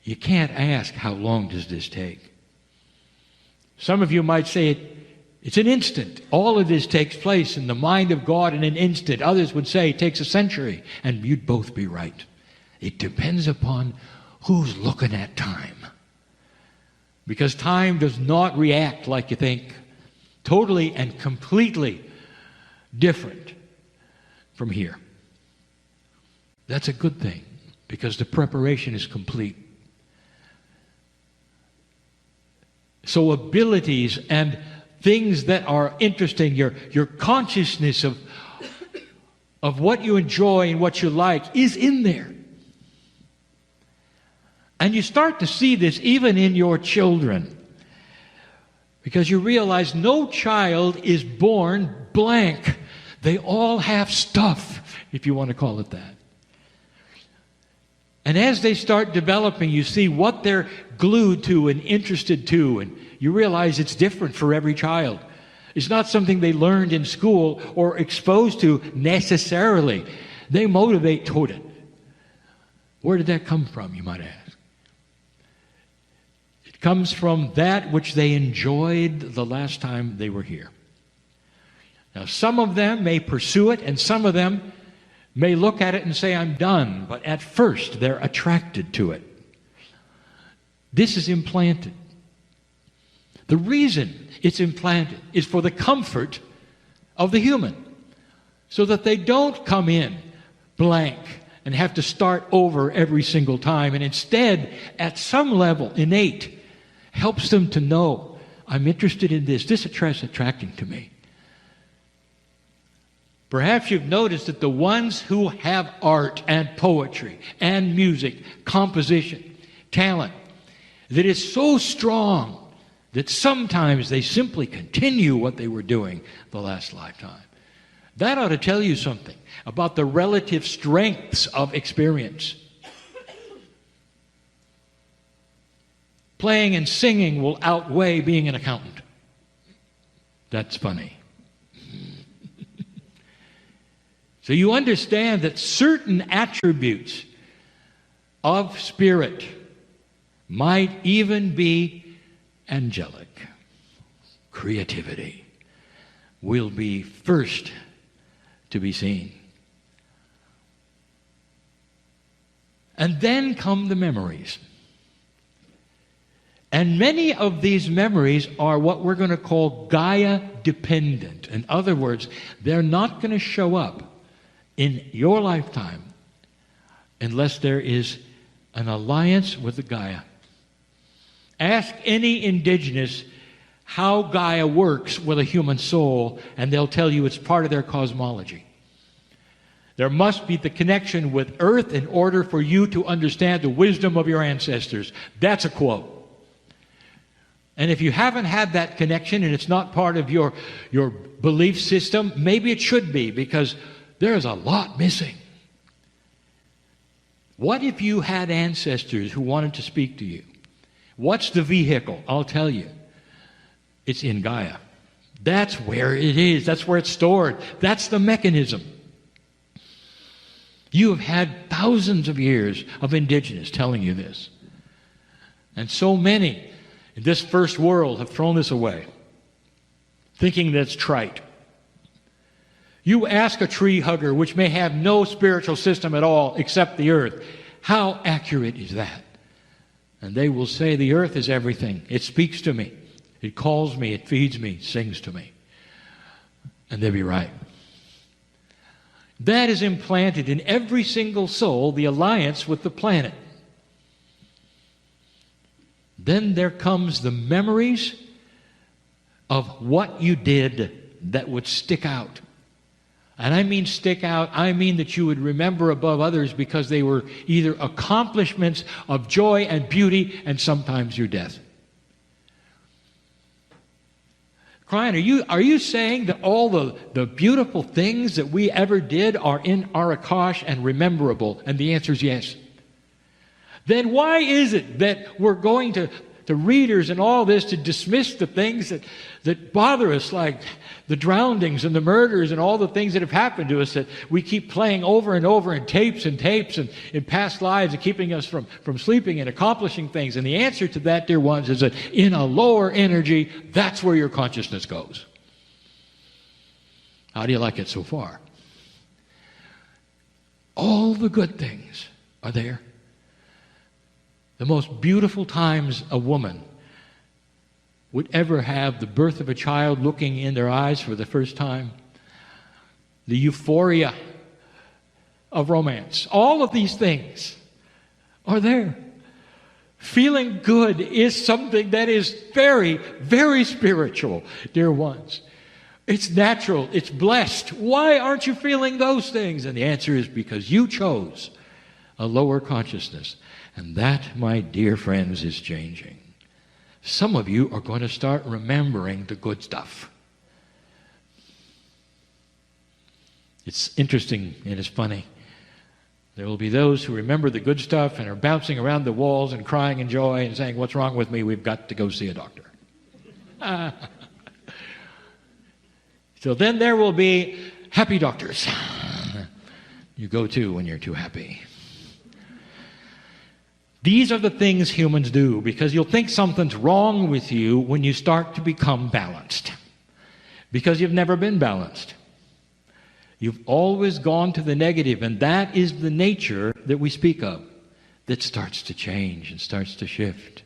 you can't ask how long does this take. Some of you might say it's an instant. All of this takes place in the mind of God in an instant. Others would say it takes a century, and you'd both be right. It depends upon who's looking at time. Because time does not react like you think. Totally and completely different from here. That's a good thing, because the preparation is complete. So abilities and things that are interesting, your consciousness of what you enjoy and what you like is in there. And you start to see this even in your children, because you realize no child is born blank. They all have stuff, if you want to call it that. And as they start developing, you see what they're glued to and interested to, and you realize it's different for every child. It's not something they learned in school or exposed to necessarily. They motivate toward it. Where did that come from, you might ask? It comes from that which they enjoyed the last time they were here. Now, some of them may pursue it, and some of them may look at it and say, I'm done. But at first, they're attracted to it. This is implanted. The reason it's implanted is for the comfort of the human, so that they don't come in blank and have to start over every single time, and instead, at some level, innate, helps them to know, I'm interested in this. This is attracting to me. Perhaps you've noticed that the ones who have art and poetry and music, composition, talent, that is so strong that sometimes they simply continue what they were doing the last lifetime. That ought to tell you something about the relative strengths of experience. Playing and singing will outweigh being an accountant. That's funny. So you understand that certain attributes of spirit might even be angelic. Creativity will be first to be seen. And then come the memories. And many of these memories are what we're going to call Gaia dependent. In other words, they're not going to show up in your lifetime unless there is an alliance with the Gaia. Ask any indigenous how Gaia works with a human soul, and they'll tell you it's part of their cosmology. There must be the connection with Earth in order for you to understand the wisdom of your ancestors. That's a quote. And if you haven't had that connection and it's not part of your belief system, maybe it should be, because there's a lot missing. What if you had ancestors who wanted to speak to you? What's the vehicle? I'll tell you. It's in Gaia. That's where it is. That's where it's stored. That's the mechanism. You have had thousands of years of indigenous telling you this. And so many in this first world have thrown this away, thinking that's trite. You ask a tree hugger, which may have no spiritual system at all except the earth, how accurate is that? And they will say, the earth is everything. It speaks to me. It calls me. It feeds me. Sings to me. And they'll be right. That is implanted in every single soul, the alliance with the planet. Then there comes the memories of what you did that would stick out. And I mean stick out, I mean that you would remember above others because they were either accomplishments of joy and beauty and sometimes your death. Kryon, are you saying that all the beautiful things that we ever did are in our Akash and rememberable? And the answer is yes. Then why is it that we're going to readers and all this to dismiss the things that bother us, like the drownings and the murders and all the things that have happened to us that we keep playing over and over in tapes and in past lives and keeping us from sleeping and accomplishing things? And the answer to that, dear ones, is that in a lower energy, that's where your consciousness goes. How do you like it so far? All the good things are there. The most beautiful times a woman would ever have, the birth of a child looking in their eyes for the first time, the euphoria of romance, all of these things are there. Feeling good is something that is very, very spiritual, dear ones. It's natural, it's blessed. Why aren't you feeling those things? And the answer is because you chose a lower consciousness. And that, my dear friends, is changing. Some of you are going to start remembering the good stuff. It's interesting and it's funny. There will be those who remember the good stuff and are bouncing around the walls and crying in joy and saying, what's wrong with me? We've got to go see a doctor. So then there will be happy doctors. You go to when you're too happy. These are the things humans do, because you'll think something's wrong with you when you start to become balanced. Because you've never been balanced. You've always gone to the negative, and that is the nature that we speak of, that starts to change and starts to shift.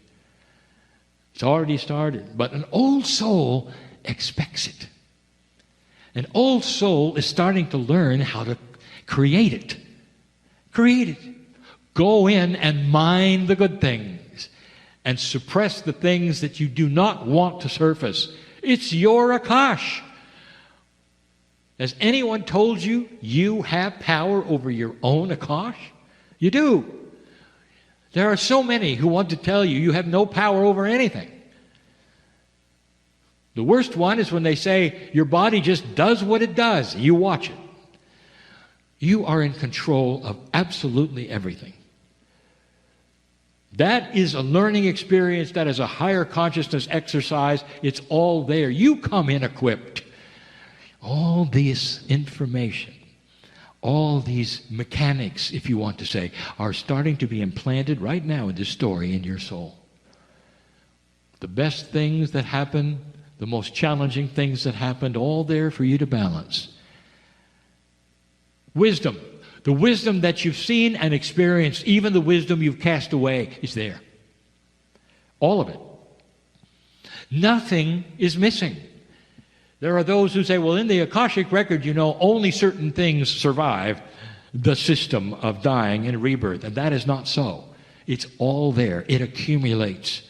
It's already started, but an old soul expects it. An old soul is starting to learn how to create it. Create it. Go in and mine the good things and suppress the things that you do not want to surface. It's your Akash. Has anyone told you you have power over your own Akash? You do. There are so many who want to tell you you have no power over anything. The worst one is when they say your body just does what it does. You watch it. You are in control of absolutely everything. That is a learning experience. That is a higher consciousness exercise. It's all there. You come in equipped. All this information, all these mechanics, if you want to say, are starting to be implanted right now in this story in your soul. The best things that happen, the most challenging things that happened, all there for you to balance. Wisdom. The wisdom that you've seen and experienced, even the wisdom you've cast away, is there. All of it. Nothing is missing. There are those who say, well, in the Akashic record, only certain things survive the system of dying and rebirth. And that is not so. It's all there. It accumulates.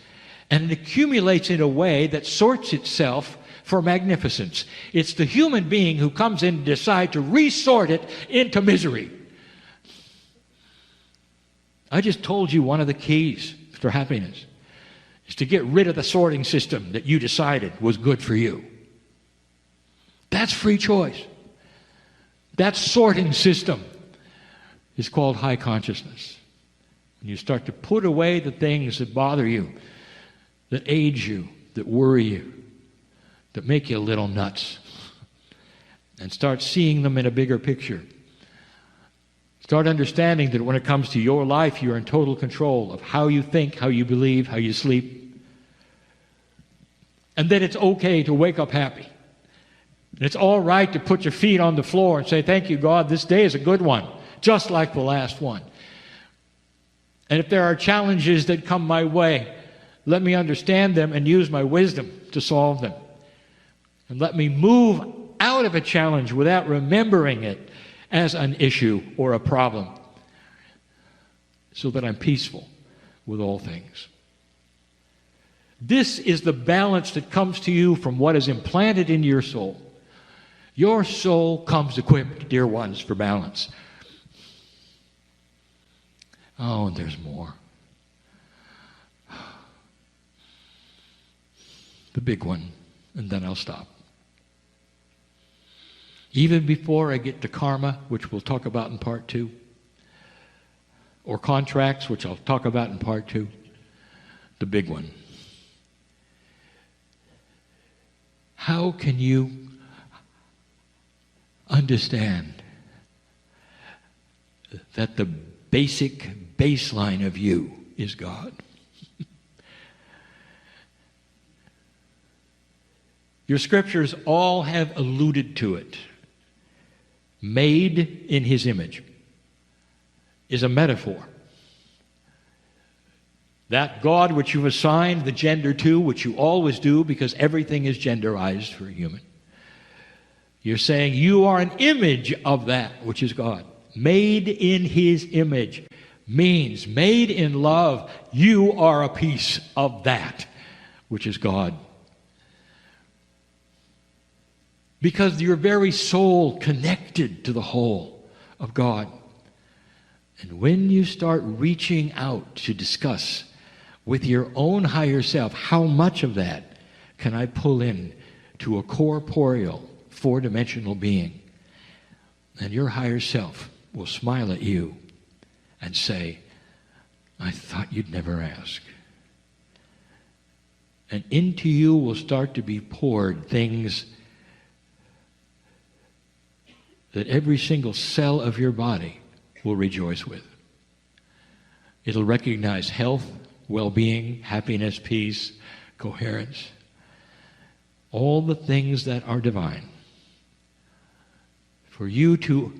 And it accumulates in a way that sorts itself for magnificence. It's the human being who comes in to decide to resort it into misery. I just told you one of the keys for happiness is to get rid of the sorting system that you decided was good for you. That's free choice. That sorting system is called high consciousness. When you start to put away the things that bother you, that age you, that worry you, that make you a little nuts, and start seeing them in a bigger picture. Start understanding that when it comes to your life, you're in total control of how you think, how you believe, how you sleep. And that it's okay to wake up happy. And it's all right to put your feet on the floor and say, thank you, God, this day is a good one, just like the last one. And if there are challenges that come my way, let me understand them and use my wisdom to solve them. And let me move out of a challenge without remembering it as an issue or a problem, so that I'm peaceful with all things. This is the balance that comes to you from what is implanted in your soul. Your soul comes equipped, dear ones, for balance. Oh, and there's more. The big one, and then I'll stop. Even before I get to karma, which we'll talk about in part 2, or contracts, which I'll talk about in part 2, the big one. How can you understand that the basic baseline of you is God? Your scriptures all have alluded to it. Made in His image is a metaphor. That God which you've assigned the gender to, which you always do because everything is genderized for a human. You're saying you are an image of that which is God. Made in His image means made in love. You are a piece of that which is God. Because your very soul connected to the whole of God. And when you start reaching out to discuss with your own higher self, how much of that can I pull in to a corporeal, four-dimensional being? And your higher self will smile at you and say, I thought you'd never ask. And into you will start to be poured things that every single cell of your body will rejoice with. It'll recognize health, well-being, happiness, peace, coherence, all the things that are divine. For you to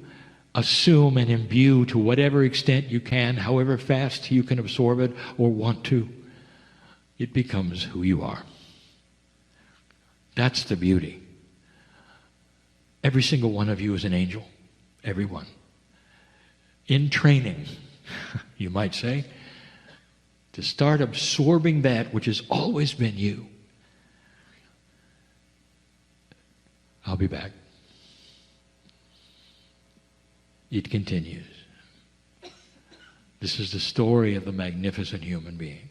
assume and imbue to whatever extent you can, however fast you can absorb it or want to, it becomes who you are. That's the beauty. Every single one of you is an angel. Everyone. In training, you might say, to start absorbing that which has always been you. I'll be back. It continues. This is the story of the magnificent human being.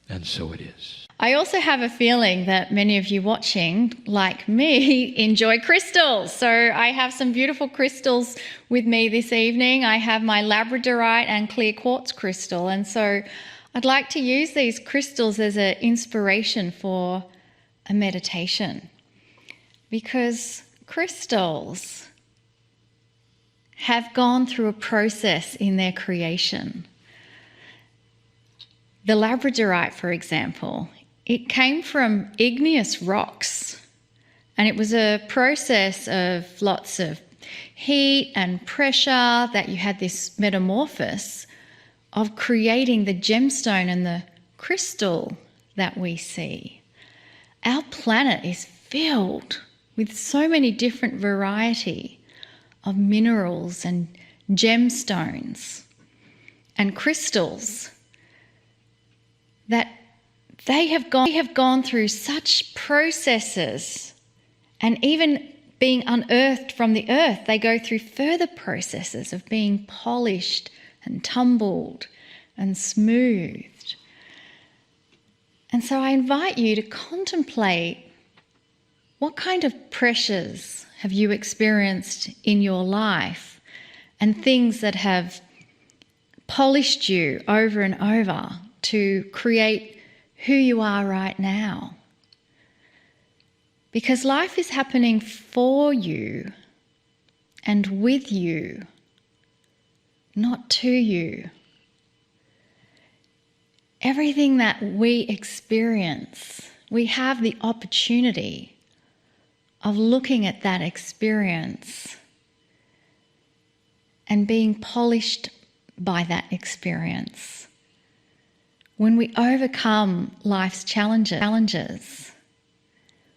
And so it is. I also have a feeling that many of you watching, like me, enjoy crystals. So I have some beautiful crystals with me this evening. I have my labradorite and clear quartz crystal. And so I'd like to use these crystals as an inspiration for a meditation. Because crystals have gone through a process in their creation. The labradorite, for example, it came from igneous rocks, and it was a process of lots of heat and pressure that you had this metamorphosis of creating the gemstone and the crystal that we see. Our planet is filled with so many different variety of minerals and gemstones and crystals that they have gone through such processes, and even being unearthed from the earth, they go through further processes of being polished and tumbled and smoothed. And so I invite you to contemplate, what kind of pressures have you experienced in your life, and things that have polished you over and over to create who you are right now. Because life is happening for you and with you, not to you. Everything that we experience, we have the opportunity of looking at that experience and being polished by that experience. When we overcome life's challenges,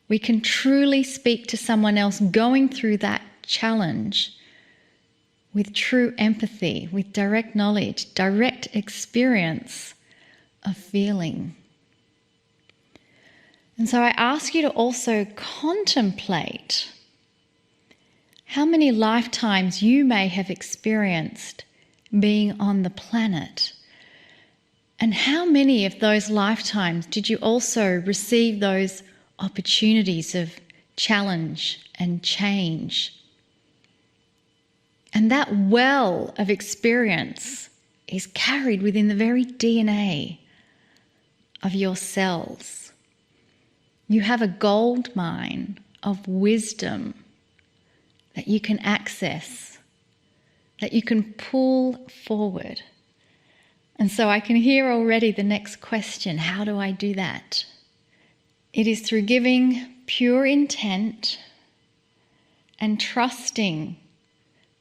we can truly speak to someone else going through that challenge with true empathy, with direct knowledge, direct experience of feeling. And so I ask you to also contemplate how many lifetimes you may have experienced being on the planet. And how many of those lifetimes did you also receive those opportunities of challenge and change? And that well of experience is carried within the very DNA of your cells. You have a gold mine of wisdom that you can access, that you can pull forward. And so I can hear already the next question: how do I do that? It is through giving pure intent and trusting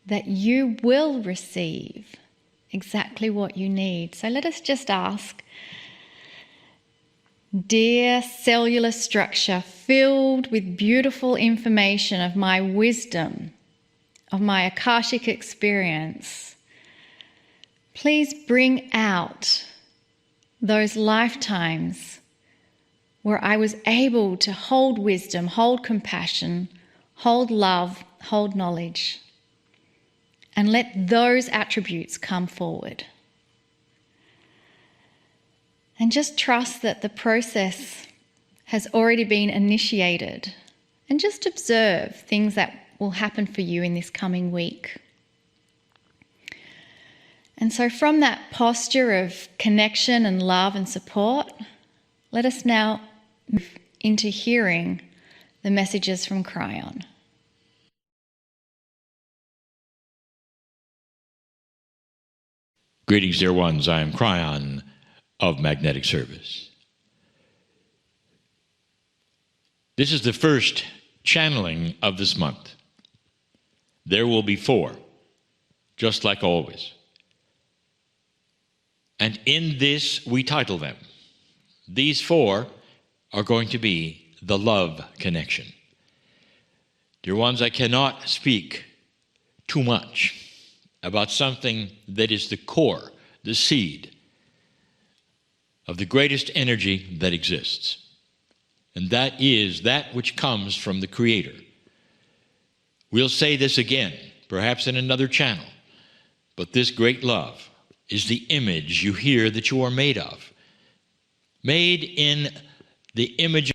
that you will receive exactly what you need. So let us just ask, dear cellular structure filled with beautiful information of my wisdom, of my Akashic experience, please bring out those lifetimes where I was able to hold wisdom, hold compassion, hold love, hold knowledge, and let those attributes come forward. And just trust that the process has already been initiated, and just observe things that will happen for you in this coming week. And so from that posture of connection and love and support, let us now move into hearing the messages from Kryon. Greetings, dear ones. I am Kryon of Magnetic Service. This is the first channeling of this month. There will be 4, just like always. And in this, we title them. These 4 are going to be the love connection. Dear ones, I cannot speak too much about something that is the core, the seed of the greatest energy that exists. And that is that which comes from the Creator. We'll say this again, perhaps in another channel, but this great love is the image you hear that you are made of. Made in the image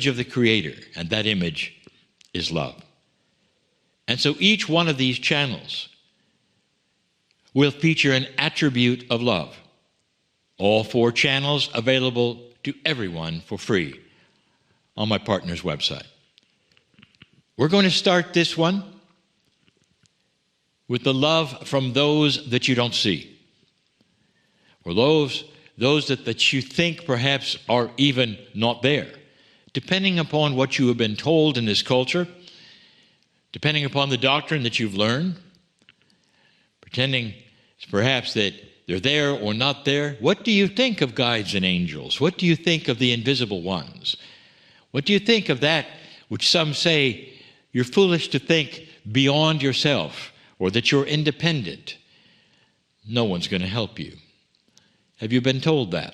of the Creator, and that image is love. And so each one of these channels will feature an attribute of love. All 4 channels available to everyone for free on my partner's website. We're going to start this one with the love from those that you don't see, or those that you think perhaps are even not there, depending upon what you have been told in this culture, depending upon the doctrine that you've learned, pretending perhaps that they're there or not there. What do you think of guides and angels? What do you think of the invisible ones? What do you think of that which some say you're foolish to think beyond yourself, or that you're independent? No one's going to help you. Have you been told that?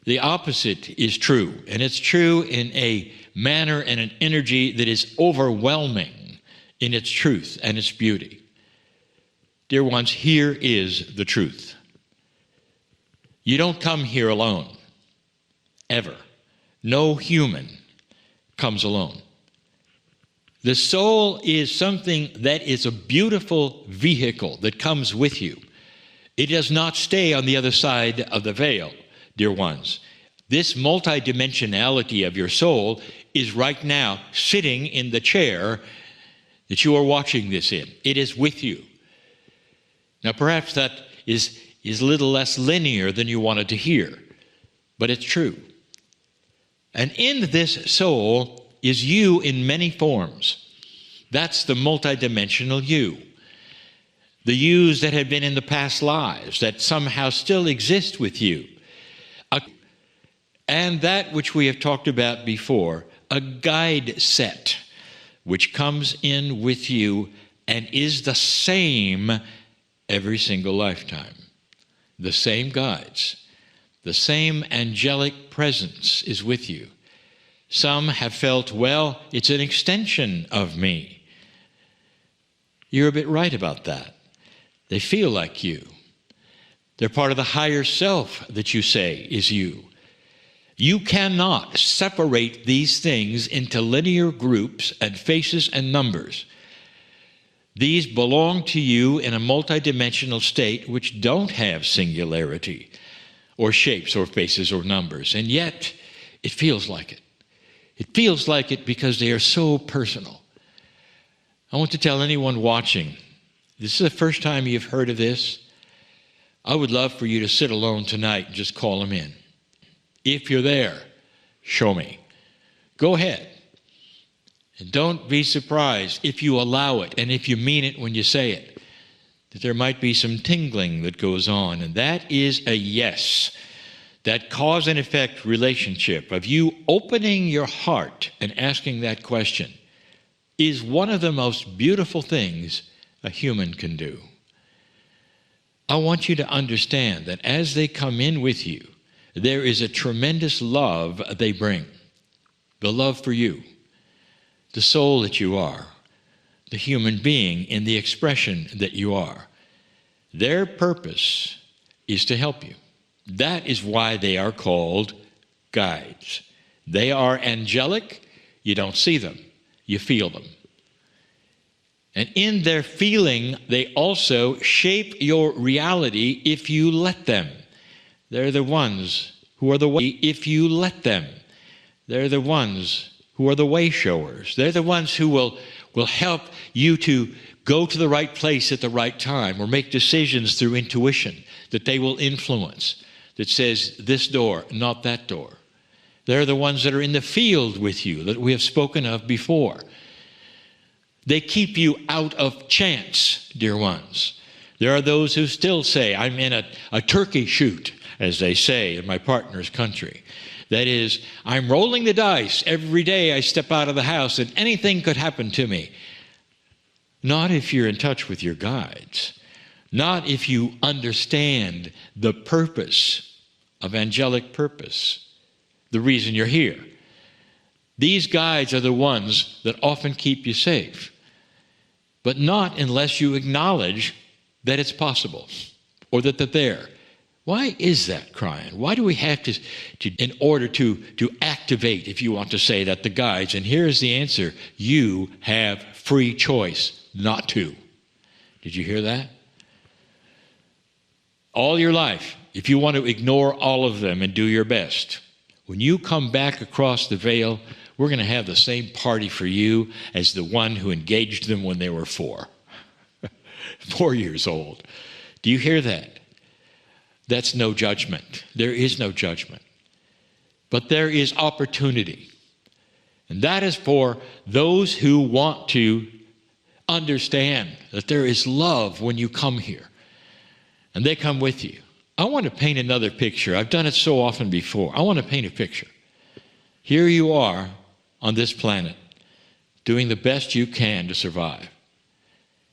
The opposite is true, and it's true in a manner and an energy that is overwhelming in its truth and its beauty. Dear ones, here is the truth. You don't come here alone, ever. No human comes alone. The soul is something that is a beautiful vehicle that comes with you. It does not stay on the other side of the veil, dear ones. This multidimensionality of your soul is right now sitting in the chair that you are watching this in. It is with you. Now, perhaps that is a little less linear than you wanted to hear, but it's true. And in this soul is you in many forms. That's the multidimensional you. The yous that have been in the past lives that somehow still exist with you. And that which we have talked about before, a guide set, which comes in with you and is the same every single lifetime. The same guides, the same angelic presence is with you. Some have felt, well, it's an extension of me. You're a bit right about that. They feel like you. They're part of the higher self that you say is you. You cannot separate these things into linear groups and faces and numbers. These belong to you in a multidimensional state which don't have singularity or shapes or faces or numbers, and yet it feels like it. It feels like it because they are so personal. I want to tell anyone watching, this is the first time you've heard of this. I would love for you to sit alone tonight and just call them in. If you're there, show me. Go ahead. And don't be surprised if you allow it and if you mean it when you say it, that there might be some tingling that goes on. And that is a yes. That cause and effect relationship of you opening your heart and asking that question is one of the most beautiful things a human can do. I want you to understand that as they come in with you, there is a tremendous love they bring. The love for you, the soul that you are, the human being in the expression that you are. Their purpose is to help you. That is why they are called guides. They are angelic. You don't see them. You feel them. And in their feeling, they also shape your reality if you let them. They're the ones who are the way if you let them. They're the ones who are the way showers. They're the ones who will help you to go to the right place at the right time, or make decisions through intuition that they will influence, that says this door, not that door. They're the ones that are in the field with you that we have spoken of before. They keep you out of chance, dear ones. There are those who still say, I'm in a turkey shoot, as they say in my partner's country. That is, I'm rolling the dice every day I step out of the house and anything could happen to me. Not if you're in touch with your guides. Not if you understand the purpose of angelic purpose, the reason you're here. These guides are the ones that often keep you safe, but not unless you acknowledge that it's possible or that they're there. Why is that, Kryon? Why do we have to in order to activate, if you want to say that, the guides? And here's the answer. You have free choice not to. Did you hear that? All your life, if you want to ignore all of them and do your best, when you come back across the veil, we're going to have the same party for you as the one who engaged them when they were 4. 4 years old. Do you hear that? That's no judgment. There is no judgment. But there is opportunity. And that is for those who want to understand that there is love when you come here. And they come with you. I want to paint another picture. I've done it so often before. I want to paint a picture. Here you are on this planet, doing the best you can to survive.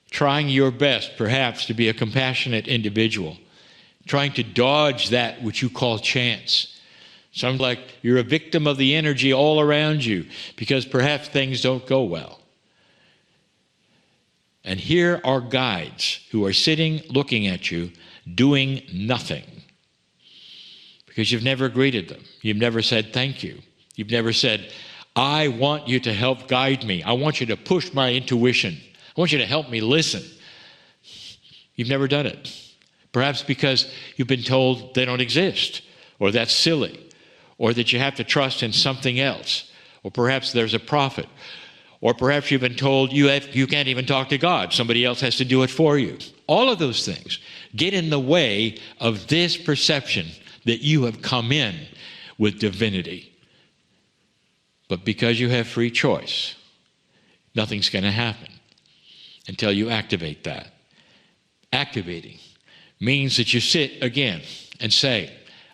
Trying your best, perhaps, to be a compassionate individual. Trying to dodge that which you call chance. Sounds like you're a victim of the energy all around you because perhaps things don't go well. And here are guides who are sitting looking at you doing nothing because you've never greeted them. You've never said thank you. You've never said, I want you to help guide me. I want you to push my intuition. I want you to help me listen. You've never done it. Perhaps because you've been told they don't exist, or that's silly, or that you have to trust in something else, or perhaps there's a prophet, or perhaps you've been told you can't even talk to God. Somebody else has to do it for you. All of those things get in the way of this perception that you have come in with divinity. But because you have free choice, nothing's going to happen until you activate that. Activating means that you sit again and say,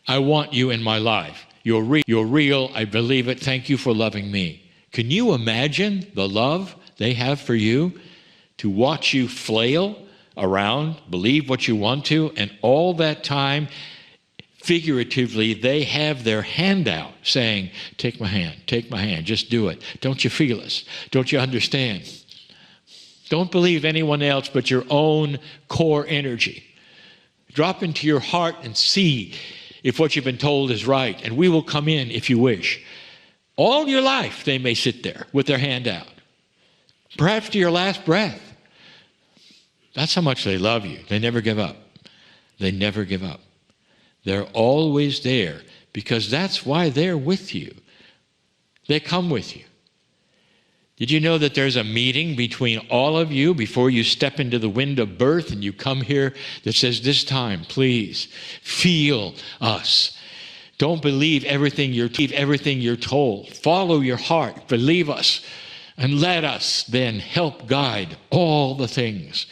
I want you in my life. You're real. I believe it. Thank you for loving me. Can you imagine the love they have for you to watch you flail around, believe what you want to, and all that time, figuratively, they have their hand out saying, take my hand, just do it. Don't you feel us? Don't you understand? Don't believe anyone else but your own core energy. Drop into your heart and see if what you've been told is right, and we will come in if you wish. All your life, they may sit there with their hand out, perhaps to your last breath. That's how much they love you. They never give up. They never give up. They're always there because that's why they're with you. They come with you. Did you know that there's a meeting between all of you before you step into the wind of birth and you come here that says, this time, please, feel us. Don't believe everything you're told. Follow your heart. Believe us. And let us then help guide all the things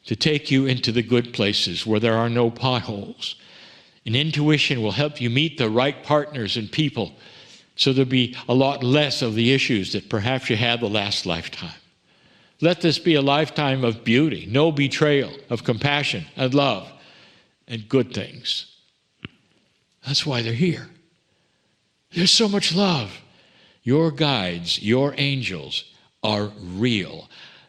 to take you into the good places where there are no potholes. And intuition will help you meet the right partners and people so there'll be a lot less of the issues that perhaps you had the last lifetime. Let this be a lifetime of beauty, no betrayal, of compassion and love and good things. That's why they're here. There's so much love. Your guides, your angels are real.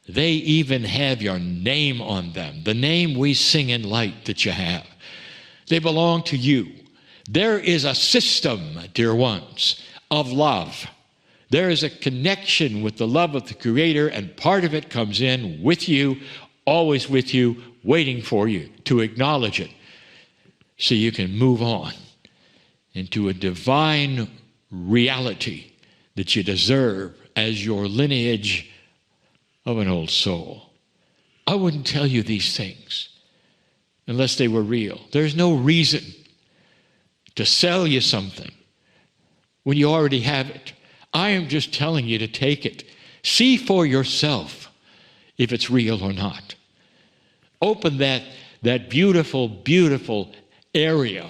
They even have your name on them, the name we sing in light that you have. They belong to you. There is a system, dear ones, of love. There is a connection with the love of the Creator, and part of it comes in with you, always with you, waiting for you to acknowledge it so you can move on into a divine reality that you deserve as your lineage of an old soul. I wouldn't tell you these things unless they were real. There's no reason to sell you something when you already have it. I am just telling you to take it. See for yourself if it's real or not. Open that beautiful, beautiful area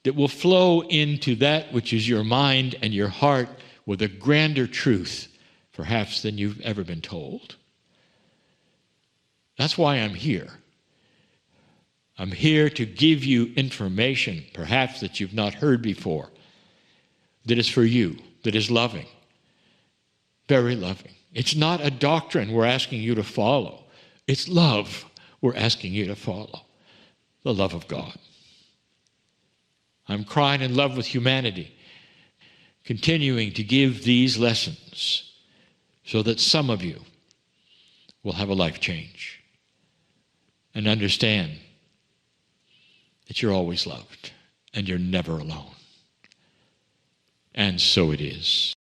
that will flow into that which is your mind and your heart with a grander truth, perhaps, than you've ever been told. That's why I'm here. I'm here to give you information, perhaps that you've not heard before, that is for you, that is loving, very loving. It's not a doctrine we're asking you to follow. It's love we're asking you to follow, the love of God. I'm crying in love with humanity, continuing to give these lessons so that some of you will have a life change and understand that you're always loved and you're never alone. And so it is.